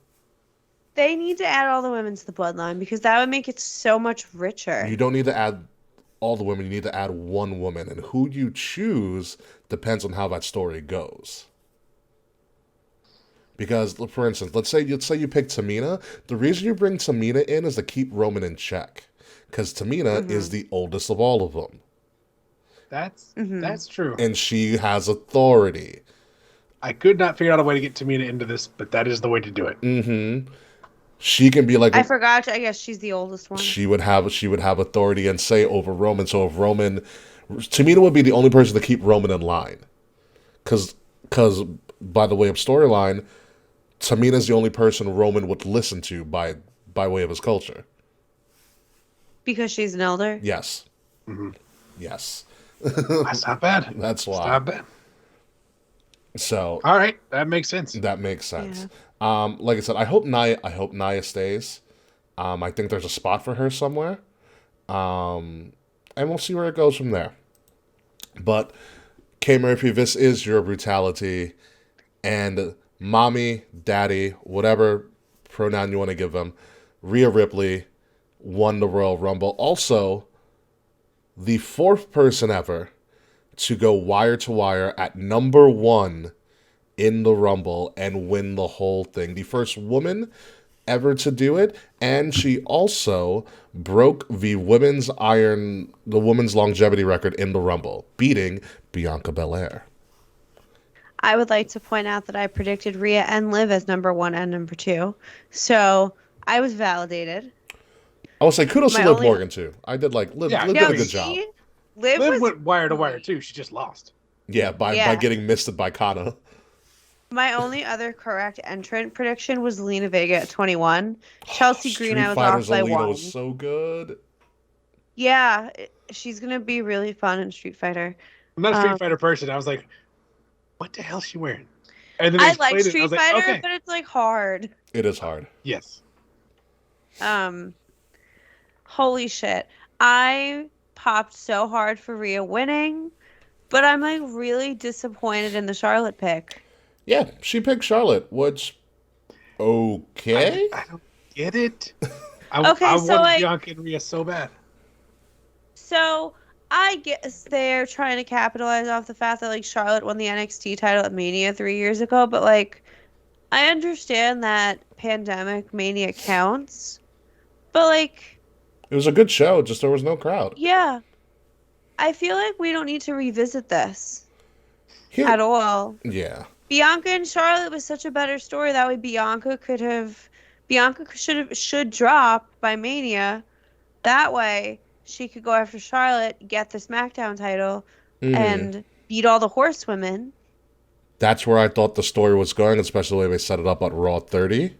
They need to add all the women to the Bloodline because that would make it so much richer. You don't need to add all the women. You need to add one woman, and who you choose depends on how that story goes. Because, for instance, let's say you pick Tamina. The reason you bring Tamina in is to keep Roman in check, because Tamina is the oldest of all of them. That's true. And she has authority. I could not figure out a way to get Tamina into this, but that is the way to do it. She can be like I forgot. I guess she's the oldest one. she would have authority and say over Roman. So if Tamina would be the only person to keep Roman in line, because by the way of storyline, Tamina's the only person Roman would listen to by way of his culture. Because she's an elder? Yes. Yes. That's not bad. That's why. It's not bad. So All right, that makes sense. that makes sense. Like I said, I hope Nia stays. I think there's a spot for her somewhere. And we'll see where it goes from there. But K Murphy, this is your brutality, and mommy, daddy, whatever pronoun you want to give them, Rhea Ripley won the Royal Rumble. Also, the fourth person ever to go wire to wire at number 1 in the Rumble and win the whole thing. The first woman ever to do it, and she also broke the women's longevity record in the Rumble, beating Bianca Belair. I would like to point out that I predicted Rhea and Liv as number 1 and number 2. So I was validated. I will say kudos to My Liv only- Morgan too. I did Liv Yeah, did a good job. Liv Liv was went wire to wire too. She just lost. Yeah, by getting misted by Kana. my only other correct entrant prediction was Lena Vega at 21. Chelsea Green, I was off by Alina 1. was so good. Yeah, she's gonna be really fun in Street Fighter. I'm not a Street Fighter person. I was like, what the hell is she wearing? And then I explained like it, Street was like, Fighter, okay. but it's like hard. It is hard. Yes. Holy shit. I popped so hard for Rhea winning, but I'm like really disappointed in the Charlotte pick. Yeah, she picked Charlotte, which okay. I don't get it. I Okay, so, wanted like- Bianca and Rhea so bad. So I guess they're trying to capitalize off the fact that like Charlotte won the NXT title at Mania 3 years ago, but like I understand that Pandemic Mania counts, but like It was a good show, just there was no crowd. yeah, I feel like we don't need to revisit this Here- at all. Yeah. Bianca and Charlotte was such a better story. That way Bianca should drop by Mania. That way she could go after Charlotte, get the SmackDown title, and beat all the horsewomen. That's where I thought the story was going, especially the way they set it up at Raw 30.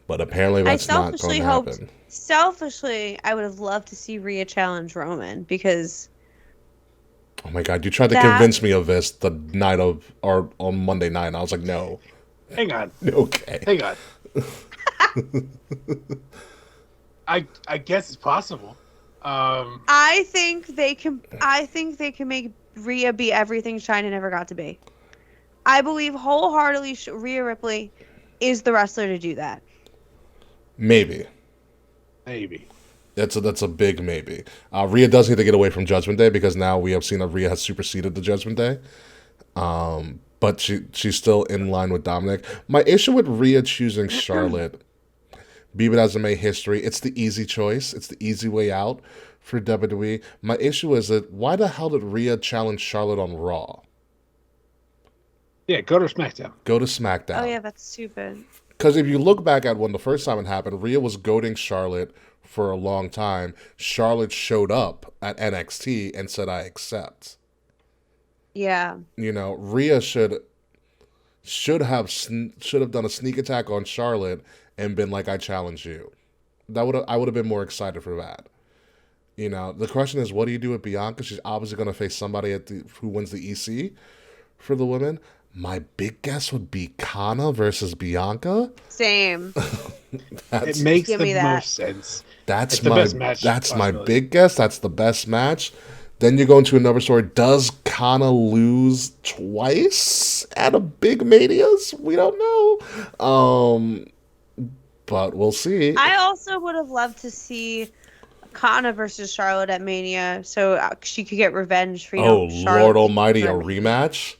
But apparently that's not going to happen. Selfishly, I would have loved to see Rhea challenge Roman because. Oh my God! You tried to convince me of this the night of or on Monday night. And I was like, no. Hang on. Okay. Hang on. I guess it's possible. I think they can make Rhea be everything China never got to be. I believe wholeheartedly Rhea Ripley is the wrestler to do that. Maybe. That's a big maybe. Rhea does need to get away from Judgment Day because now we have seen that Rhea has superseded the Judgment Day. But she's still in line with Dominic. My issue with Rhea choosing Charlotte, be it as a May history, it's the easy choice. It's the easy way out for WWE. My issue is that why the hell did Rhea challenge Charlotte on Raw? Yeah, go to SmackDown. Go to SmackDown. Oh yeah, that's stupid. Because if you look back at when the first time it happened, Rhea was goading Charlotte for a long time. Charlotte showed up at NXT and said, I accept. Yeah. You know, Rhea should have done a sneak attack on Charlotte and been like, I challenge you. I would have been more excited for that. You know, the question is, what do you do with Bianca? She's obviously going to face somebody who wins the EC for the women. My big guess would be Kana versus Bianca. Same. It makes the most sense. That's the best match. That's my big guess. That's the best match. Then you go into another story. Does Kana lose twice at a big Manias? We don't know. But we'll see. I also would have loved to see Kana versus Charlotte at Mania, so she could get revenge for Charlotte. Lord Almighty, a rematch.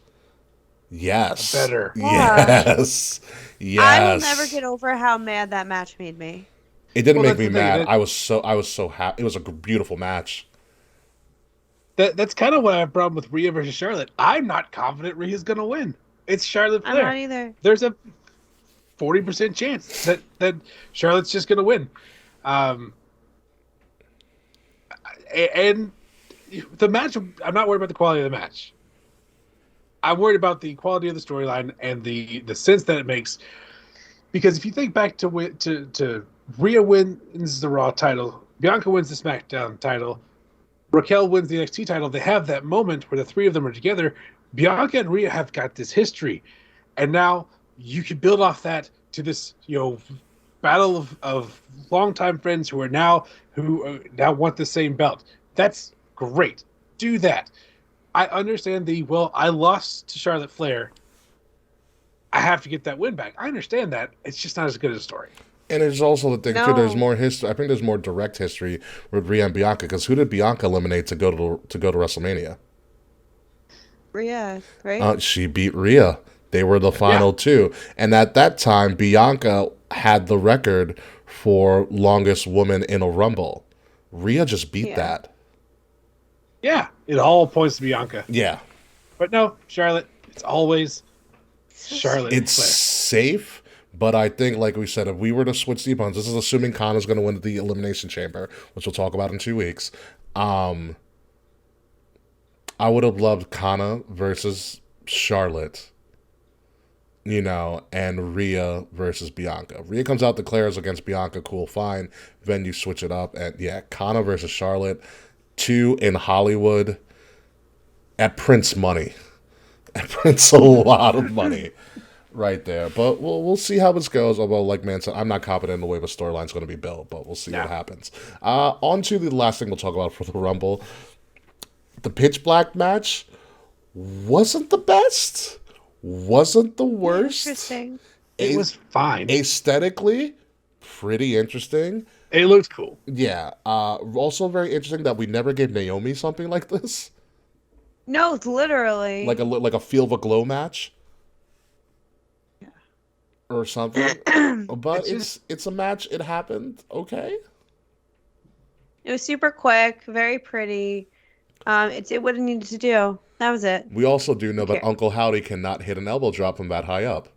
Yes. Better. Yes. Yes. I will never get over how mad that match made me. It didn't make me mad. I was so happy. It was a beautiful match. That's kind of what I have a problem with Rhea versus Charlotte. I'm not confident Rhea's going to win. It's Charlotte Flair. I'm not either. There's a 40% chance that Charlotte's just going to win. And the match, I'm not worried about the quality of the match. I'm worried about the quality of the storyline and the sense that it makes. Because if you think back to Rhea wins the Raw title, Bianca wins the SmackDown title, Raquel wins the NXT title, they have that moment where the three of them are together. Bianca and Rhea have got this history. And now you can build off that to this, battle of longtime friends who now want the same belt. That's great. Do that. I understand I lost to Charlotte Flair. I have to get that win back. I understand that. It's just not as good a story. And there's also the thing, too, there's more history. I think there's more direct history with Rhea and Bianca, because who did Bianca eliminate to go to WrestleMania? Rhea, right? She beat Rhea. They were the final two. And at that time, Bianca had the record for longest woman in a Rumble. Rhea just beat that. Yeah, it all points to Bianca. Yeah. But no, Charlotte, it's always Charlotte. It's safe, but I think, like we said, if we were to switch the opponents, this is assuming Kana's going to win the Elimination Chamber, which we'll talk about in 2 weeks. I would have loved Kana versus Charlotte, and Rhea versus Bianca. Rhea comes out, declares against Bianca, cool, fine. Then you switch it up, and Kana versus Charlotte. 2 in Hollywood at Prince money. At Prince a lot of money right there. But we'll see how this goes. Although, like Mance said, I'm not confident in the way the storyline's going to be built, but we'll see what happens. On to the last thing we'll talk about for the Rumble. The Pitch Black match wasn't the best. Wasn't the worst. Interesting. It was fine. Aesthetically, pretty interesting. It looked cool. Yeah. Also very interesting that we never gave Naomi something like this. No, literally. Like a Feel of a Glow match. Yeah. Or something. But it's a match. It happened. Okay. It was super quick, very pretty. It what it needed to do. That was it. We also do know that Uncle Howdy cannot hit an elbow drop from that high up.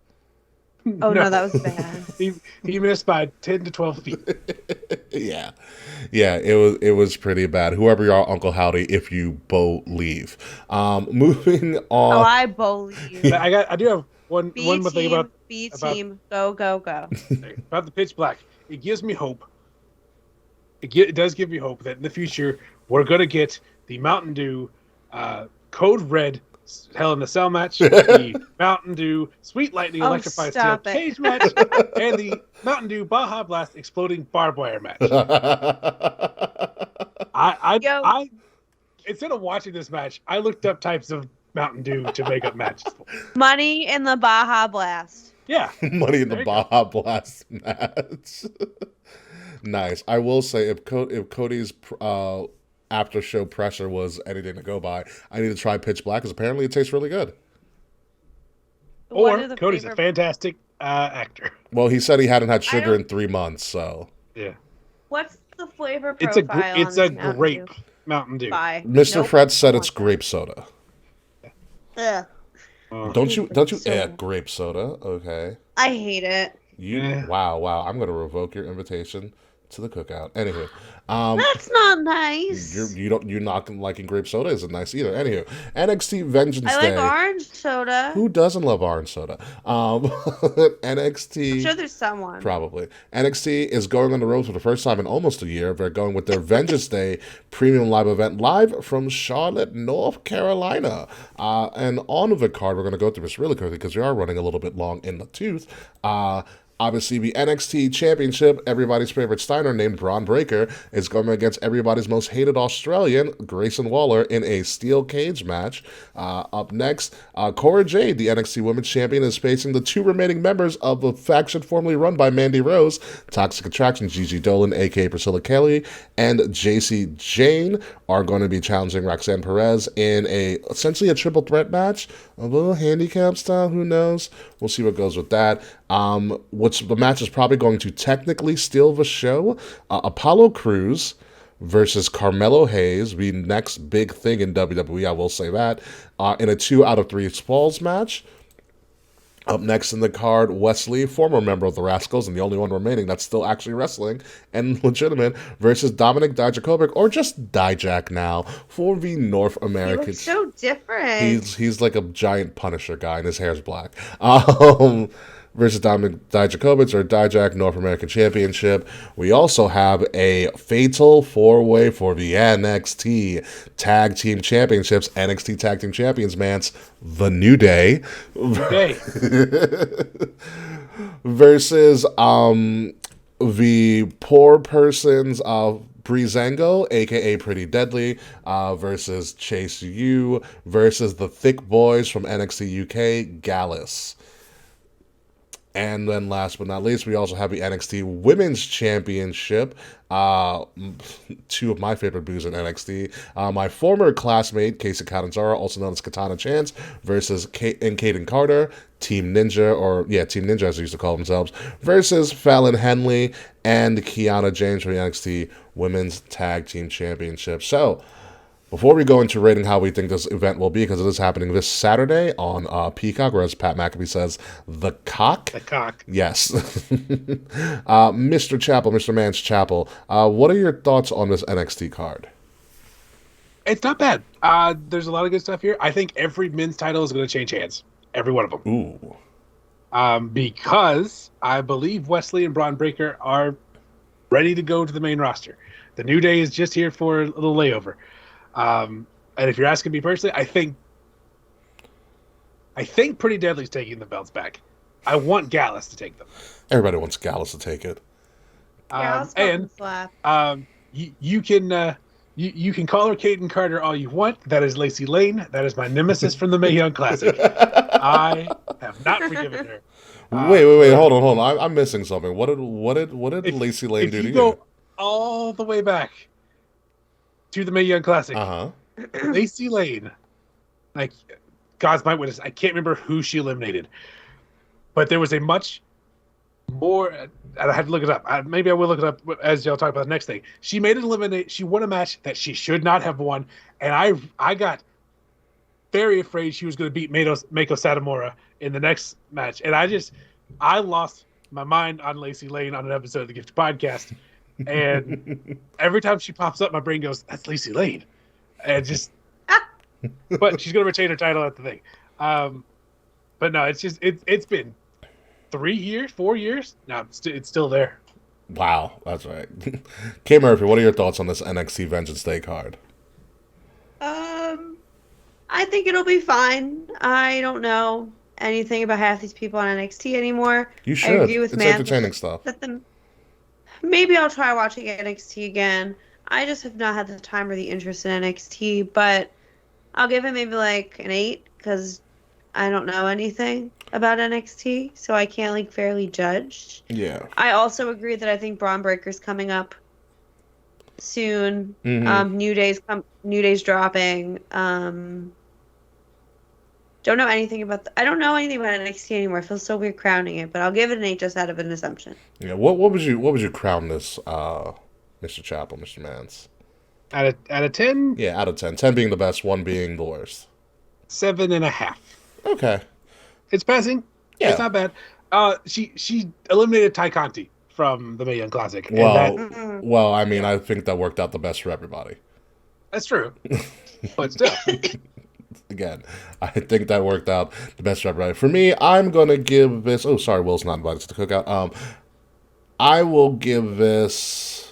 Oh, no, that was bad. he missed by 10 to 12 feet. Yeah, it was pretty bad. Whoever you are, Uncle Howdy, if you believe. Moving on. Oh, I believe. I do have one more thing about B about team, go, go, go. about the pitch black. It gives me hope. It does give me hope that in the future we're going to get the Mountain Dew Code Red Hell in a Cell match, the Mountain Dew Sweet Lightning Oh, Electrified Steel stop it. Cage match, and the Mountain Dew Baja Blast Exploding Barbed Wire match. I instead of watching this match, I looked up types of Mountain Dew to make up matches for. Money in the Baja Blast. Yeah. Money in There the you go. Baja Blast match. Nice. I will say, if Cody's after show pressure was anything to go by, I need to try Pitch Black because apparently it tastes really good. What are Or the Cody's flavor- a fantastic actor. Well, he said he hadn't had sugar don't- in 3 months, so. Yeah. What's the flavor It's a profile it's on a this Mountain grape Dew? Mountain Dew. Bye. Mr. Nope. Fred said I it's want that. grape soda. Ugh. Don't you soda. grape soda? Okay. I hate it. You wow. I'm gonna revoke your invitation to the cookout. Anywho, That's not nice. you're not liking grape soda isn't nice either. Anywho, NXT Vengeance I Day. like orange soda. Who doesn't love orange soda? NXT. I'm sure there's someone. Probably. NXT is going on the road for the first time in almost a year. They're going with their Vengeance Day premium live event live from Charlotte, North Carolina. And on the card, we're going to go through this really quickly because we are running a little bit long in the tooth. Obviously, the NXT Championship, everybody's favorite Steiner named Braun Breaker, is going against everybody's most hated Australian, Grayson Waller, in a steel cage match. Up next, Cora Jade, the NXT Women's Champion, is facing the 2 remaining members of the faction formerly run by Mandy Rose, Toxic Attraction, Gigi Dolan, aka Priscilla Kelly, and JC Jane are going to be challenging Roxanne Perez in essentially a triple threat match, a little handicap style, who knows? We'll see what goes with that. The match is probably going to technically steal the show. Apollo Crews versus Carmelo Hayes, the next big thing in WWE, I will say that, in a 2 out of 3 falls match. Up next in the card, Wesley, former member of the Rascals and the only one remaining that's still actually wrestling and legitimate, versus Dominic Dijakovic, or just Dijak now, for the North He American. looks so different. He's like a giant Punisher guy, and his hair's black. Versus Dominic Dijakovic, or Dijak North American Championship. We also have a fatal 4-way for the NXT Tag Team Championships. NXT Tag Team Champions, Mance, The New Day. Okay. Versus the poor person's Breezango, aka Pretty Deadly, versus Chase U, versus the thick boys from NXT UK, Gallus. And then last but not least, we also have the NXT Women's Championship. 2 of my favorite boos in NXT. My former classmate, Casey Catanzaro, also known as Katana Chance, versus Kaden Carter, Team Ninja as they used to call themselves, versus Fallon Henley and Kiana James for the NXT Women's Tag Team Championship. So, before we go into rating how we think this event will be, because it is happening this Saturday on Peacock, or as Pat McAfee says, The Cock. The cock. Yes. Mr. Chappell, Mr. Mance Chappell, what are your thoughts on this NXT card? It's not bad. There's a lot of good stuff here. I think every men's title is going to change hands. Every one of them. Ooh. Because I believe Wesley and Braun Breaker are ready to go to the main roster. The New Day is just here for a little layover. And if you're asking me personally, I think Pretty Deadly's taking the belts back. I want Gallus to take them. Everybody wants Gallus to take it. Yeah, let's And slap. you can call her Kaden Carter all you want. That is Lacey Lane. That is my nemesis from the Mae Young Classic. I have not forgiven her. Wait, hold on. I'm missing something. What did Lacey Lane do to If you you? go all the way back to the Mae Young Classic, Lacey Lane, like God's my witness, I can't remember who she eliminated, but there was a much more. And I had to look it up. Maybe I will look it up as y'all talk about the next thing. She made an eliminate. She won a match that she should not have won, and I got very afraid she was going to beat Mako Satomura in the next match, and I lost my mind on Lacey Lane on an episode of the Gift Podcast. And every time she pops up, my brain goes, "That's Lacey Lane," and but she's gonna retain her title at the thing. But no, it's been 3 years, 4 years. No, it's still there. Wow, that's right. K Murphy, what are your thoughts on this NXT Vengeance Day card? I think it'll be fine. I don't know anything about half these people on NXT anymore. You I should. agree with It's Mance entertaining stuff. maybe I'll try watching NXT again. I just have not had the time or the interest in NXT, but I'll give it maybe like an 8 because I don't know anything about NXT, so I can't like fairly judge. Yeah. I also agree that I think Braun Breaker's coming up soon. Mm-hmm. New Day's dropping. Don't know anything about I don't know anything about NXT anymore. I feel so weird crowning it, but I'll give it an 8 just out of an assumption. Yeah. What would you crown this, Mr. Chappell, Mr. Mance? Out of 10, Yeah, out of 10. 10 being the best, 1 being the worst. 7.5. Okay. It's passing. Yeah. It's not bad. She eliminated Ty Conti from the Mae Young Classic. And Well, I mean, I think that worked out the best for everybody. that's true. But still. Again, I think that worked out the best for everybody. For me, I'm going to give this... Oh, sorry, Will's not invited to the cookout. I will give this...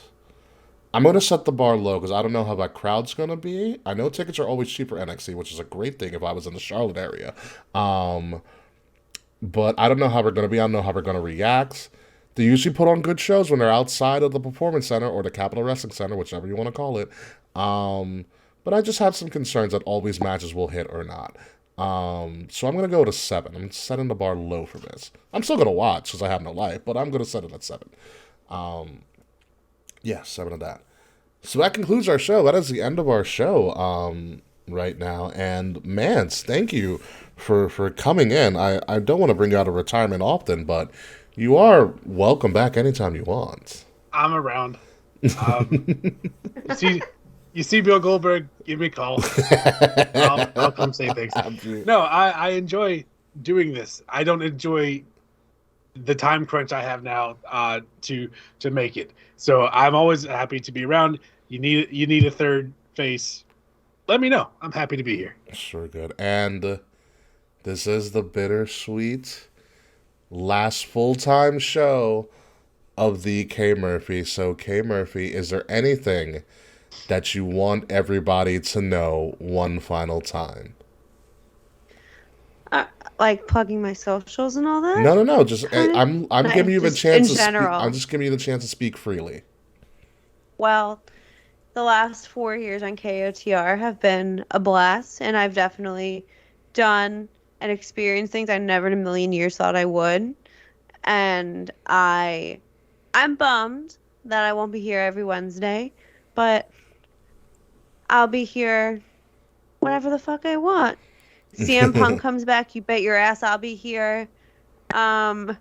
I'm going to set the bar low because I don't know how that crowd's going to be. I know tickets are always cheap for NXT, which is a great thing if I was in the Charlotte area. But I don't know how we're going to be. I don't know how we're going to react. They usually put on good shows when they're outside of the Performance Center or the Capitol Wrestling Center, whichever you want to call it. But I just have some concerns that all these matches will hit or not. So I'm going to go to 7. I'm setting the bar low for this. I'm still going to watch because I have no life, but I'm going to set it at 7. Yeah, 7 of that. So that concludes our show. That is the end of our show right now. And Mance, thank you for coming in. I don't want to bring you out of retirement often, but you are welcome back anytime you want. I'm around. You see Bill Goldberg, give me a call. I'll come say things. Absolutely. No, I enjoy doing this. I don't enjoy the time crunch I have now to make it. So I'm always happy to be around. You need a third face. Let me know. I'm happy to be here. Sure, good. And this is the bittersweet last full-time show of the K Murphy. So K Murphy, is there anything that you want everybody to know one final time? Like plugging my socials and all that? No. Just I'm giving you the just chance in to general. I'm just giving you the chance to speak freely. Well, the last 4 years on KOTR have been a blast, and I've definitely done and experienced things I never in a million years thought I would. And I'm bummed that I won't be here every Wednesday, but I'll be here whenever the fuck I want. CM Punk comes back, you bet your ass I'll be here. Jeff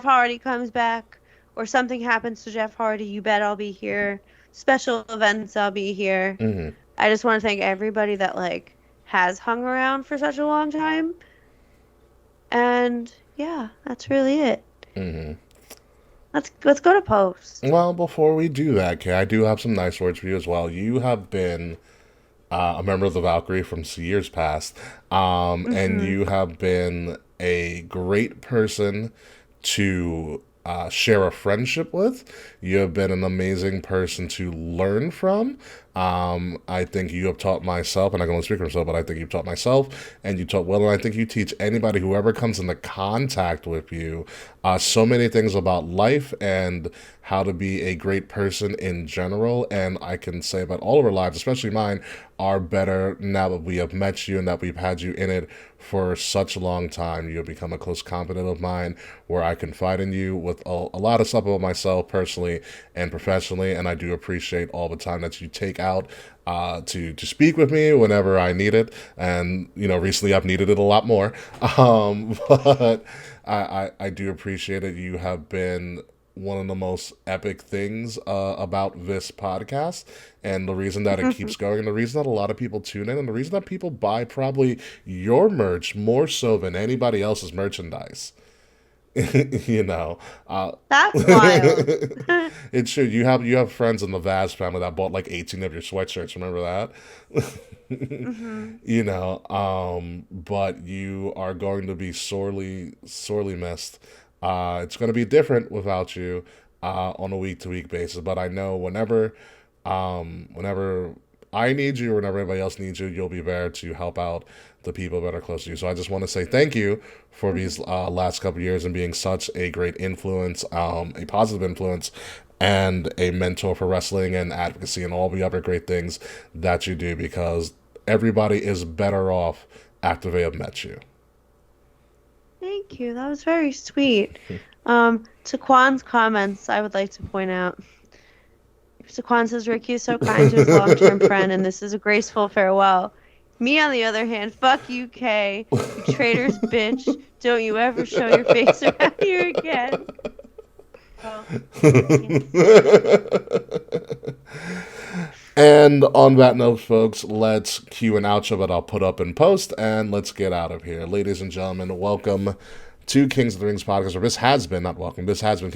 Hardy comes back, or something happens to Jeff Hardy, you bet I'll be here. Special events, I'll be here. Mm-hmm. I just want to thank everybody that like has hung around for such a long time. And yeah, that's really it. Mm-hmm. Let's go to post. Well, before we do that, Kay, I do have some nice words for you as well. You have been a member of the Valkyrie from years past, and you have been a great person to share a friendship with. You have been an amazing person to learn from. I think you have taught myself, and I can only speak for myself, but I think you've taught myself, and you taught Will, and I think you teach anybody, whoever comes into contact with you, so many things about life and how to be a great person in general. And I can say about all of our lives, especially mine, are better now that we have met you and that we've had you in it for such a long time. You have become a close confidant of mine where I confide in you with a lot of stuff about myself personally and professionally, and I do appreciate all the time that you take out to speak with me whenever I need it. And, you know, recently I've needed it a lot more. But I do appreciate it. You have been one of the most epic things about this podcast, and the reason that it keeps going, and the reason that a lot of people tune in, and the reason that people buy probably your merch more so than anybody else's merchandise You know, That's wild. it's true. You have friends in the Vaz family that bought like 18 of your sweatshirts. Remember that? You know, but you are going to be sorely missed. It's going to be different without you on a week-to-week basis. But I know whenever I need you or whenever anybody else needs you, you'll be there to help out the people that are close to you. So I just want to say thank you for these last couple of years and being such a great influence, a positive influence, and a mentor for wrestling and advocacy and all the other great things that you do, because everybody is better off after they have met you. Thank you. That was very sweet. To Kwan's comments, I would like to point out. Saquon says Ricky is so kind to his long-term friend, and this is a graceful farewell. Me, on the other hand, fuck you, Kay. You traitor's bitch. Don't you ever show your face around here again. And on that note, folks, let's cue an outro that I'll put up in post, and let's get out of here. Ladies and gentlemen, welcome to Kings of the Rings podcast, or this has been Kings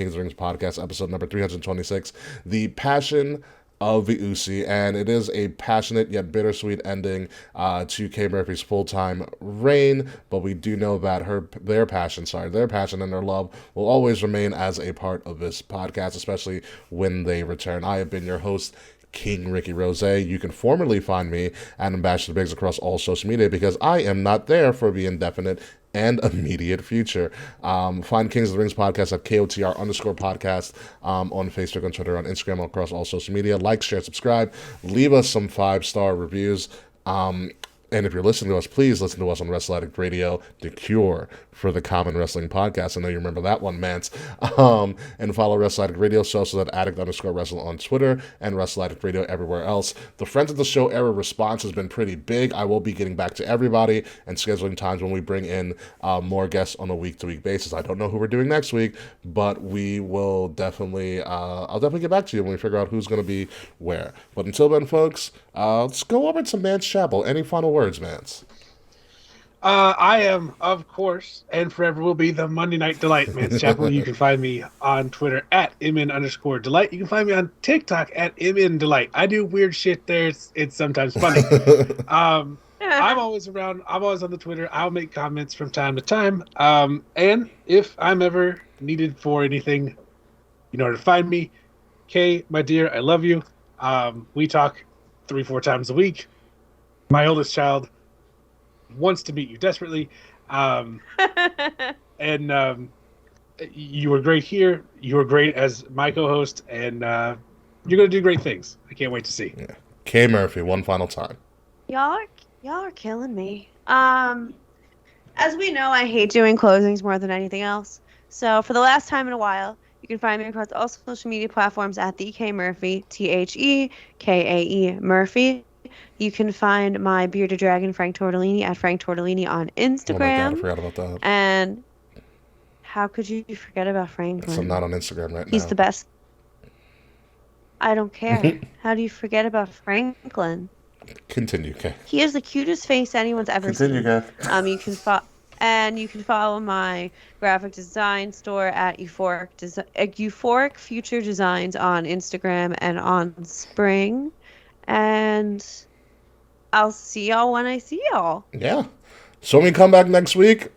of the Rings podcast, episode number 326, The Passion of the Ucey, and it is a passionate yet bittersweet ending to Kay Murphy's full-time reign, but we do know that their passion and their love will always remain as a part of this podcast, especially when they return. I have been your host, King Ricky Rose. You can formerly find me at Ambassador Biggs across all social media, because I am not there for the indefinite and immediate future. Find Kings of the Rings podcast at KOTR_podcast on Facebook, on Twitter, on Instagram, across all social media. Like, share, subscribe. Leave us some 5-star reviews. And if you're listening to us, please listen to us on Wrestle Addict Radio, the cure for the common wrestling podcast. I know you remember that one, Mance. And follow Wrestle Addict Radio, social at Addict_Wrestle on Twitter, and Wrestle Addict Radio everywhere else. The Friends of the Show era response has been pretty big. I will be getting back to everybody and scheduling times when we bring in more guests on a week-to-week basis. I don't know who we're doing next week, but we will definitely, I'll definitely get back to you when we figure out who's going to be where. But until then, folks, let's go over to Mance Chappell. Any final words, Mance? I am, of course, and forever will be the Monday Night Delight, Mance Chappell. You can find me on Twitter at MN_Delight. You can find me on TikTok at MN Delight. I do weird shit there. It's sometimes funny. I'm always around. I'm always on the Twitter. I'll make comments from time to time. And if I'm ever needed for anything, you know where to find me. Kay, my dear, I love you. We talk 3-4 times a week. My oldest child wants to meet you desperately. And you were great here. You were great as my co-host, and you're going to do great things. I can't wait to see. Yeah. Kay Murphy, one final time. Y'all are killing me. As we know, I hate doing closings more than anything else. So for the last time in a while, you can find me across all social media platforms at the Kay Murphy, TheKae Murphy. You can find my bearded dragon, Frank Tortellini, at Frank Tortellini on Instagram. Oh my God, I forgot about that. And how could you forget about Franklin? So I'm not on Instagram right now. He's the best. I don't care. How do you forget about Franklin? Continue, Kay. He has the cutest face anyone's ever seen. Kay. You can follow my graphic design store at Euphoric Future Designs on Instagram and on Spring. And I'll see y'all when I see y'all. Yeah. So when we come back next week,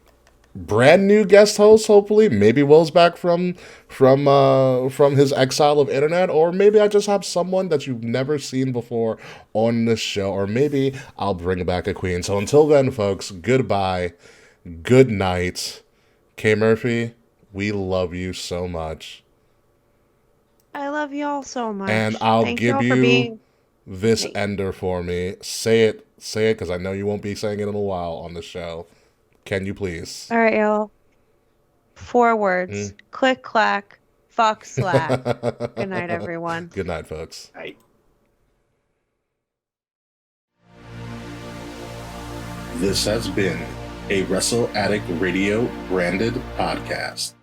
brand new guest host, hopefully. Maybe Will's back from his exile of internet, or maybe I just have someone that you've never seen before on this show, or maybe I'll bring back a queen. So until then, folks, goodbye, good night. Kay Murphy, we love you so much. I love y'all so much. And I'll Thank give y'all you for being this ender for me. Say it, because I know you won't be saying it in a while on the show. Can you please? All right, y'all. 4 words. Click, clack, fuck, slack. Good night, everyone. Good night, folks. Right. This has been a Wrestle Addict Radio branded podcast.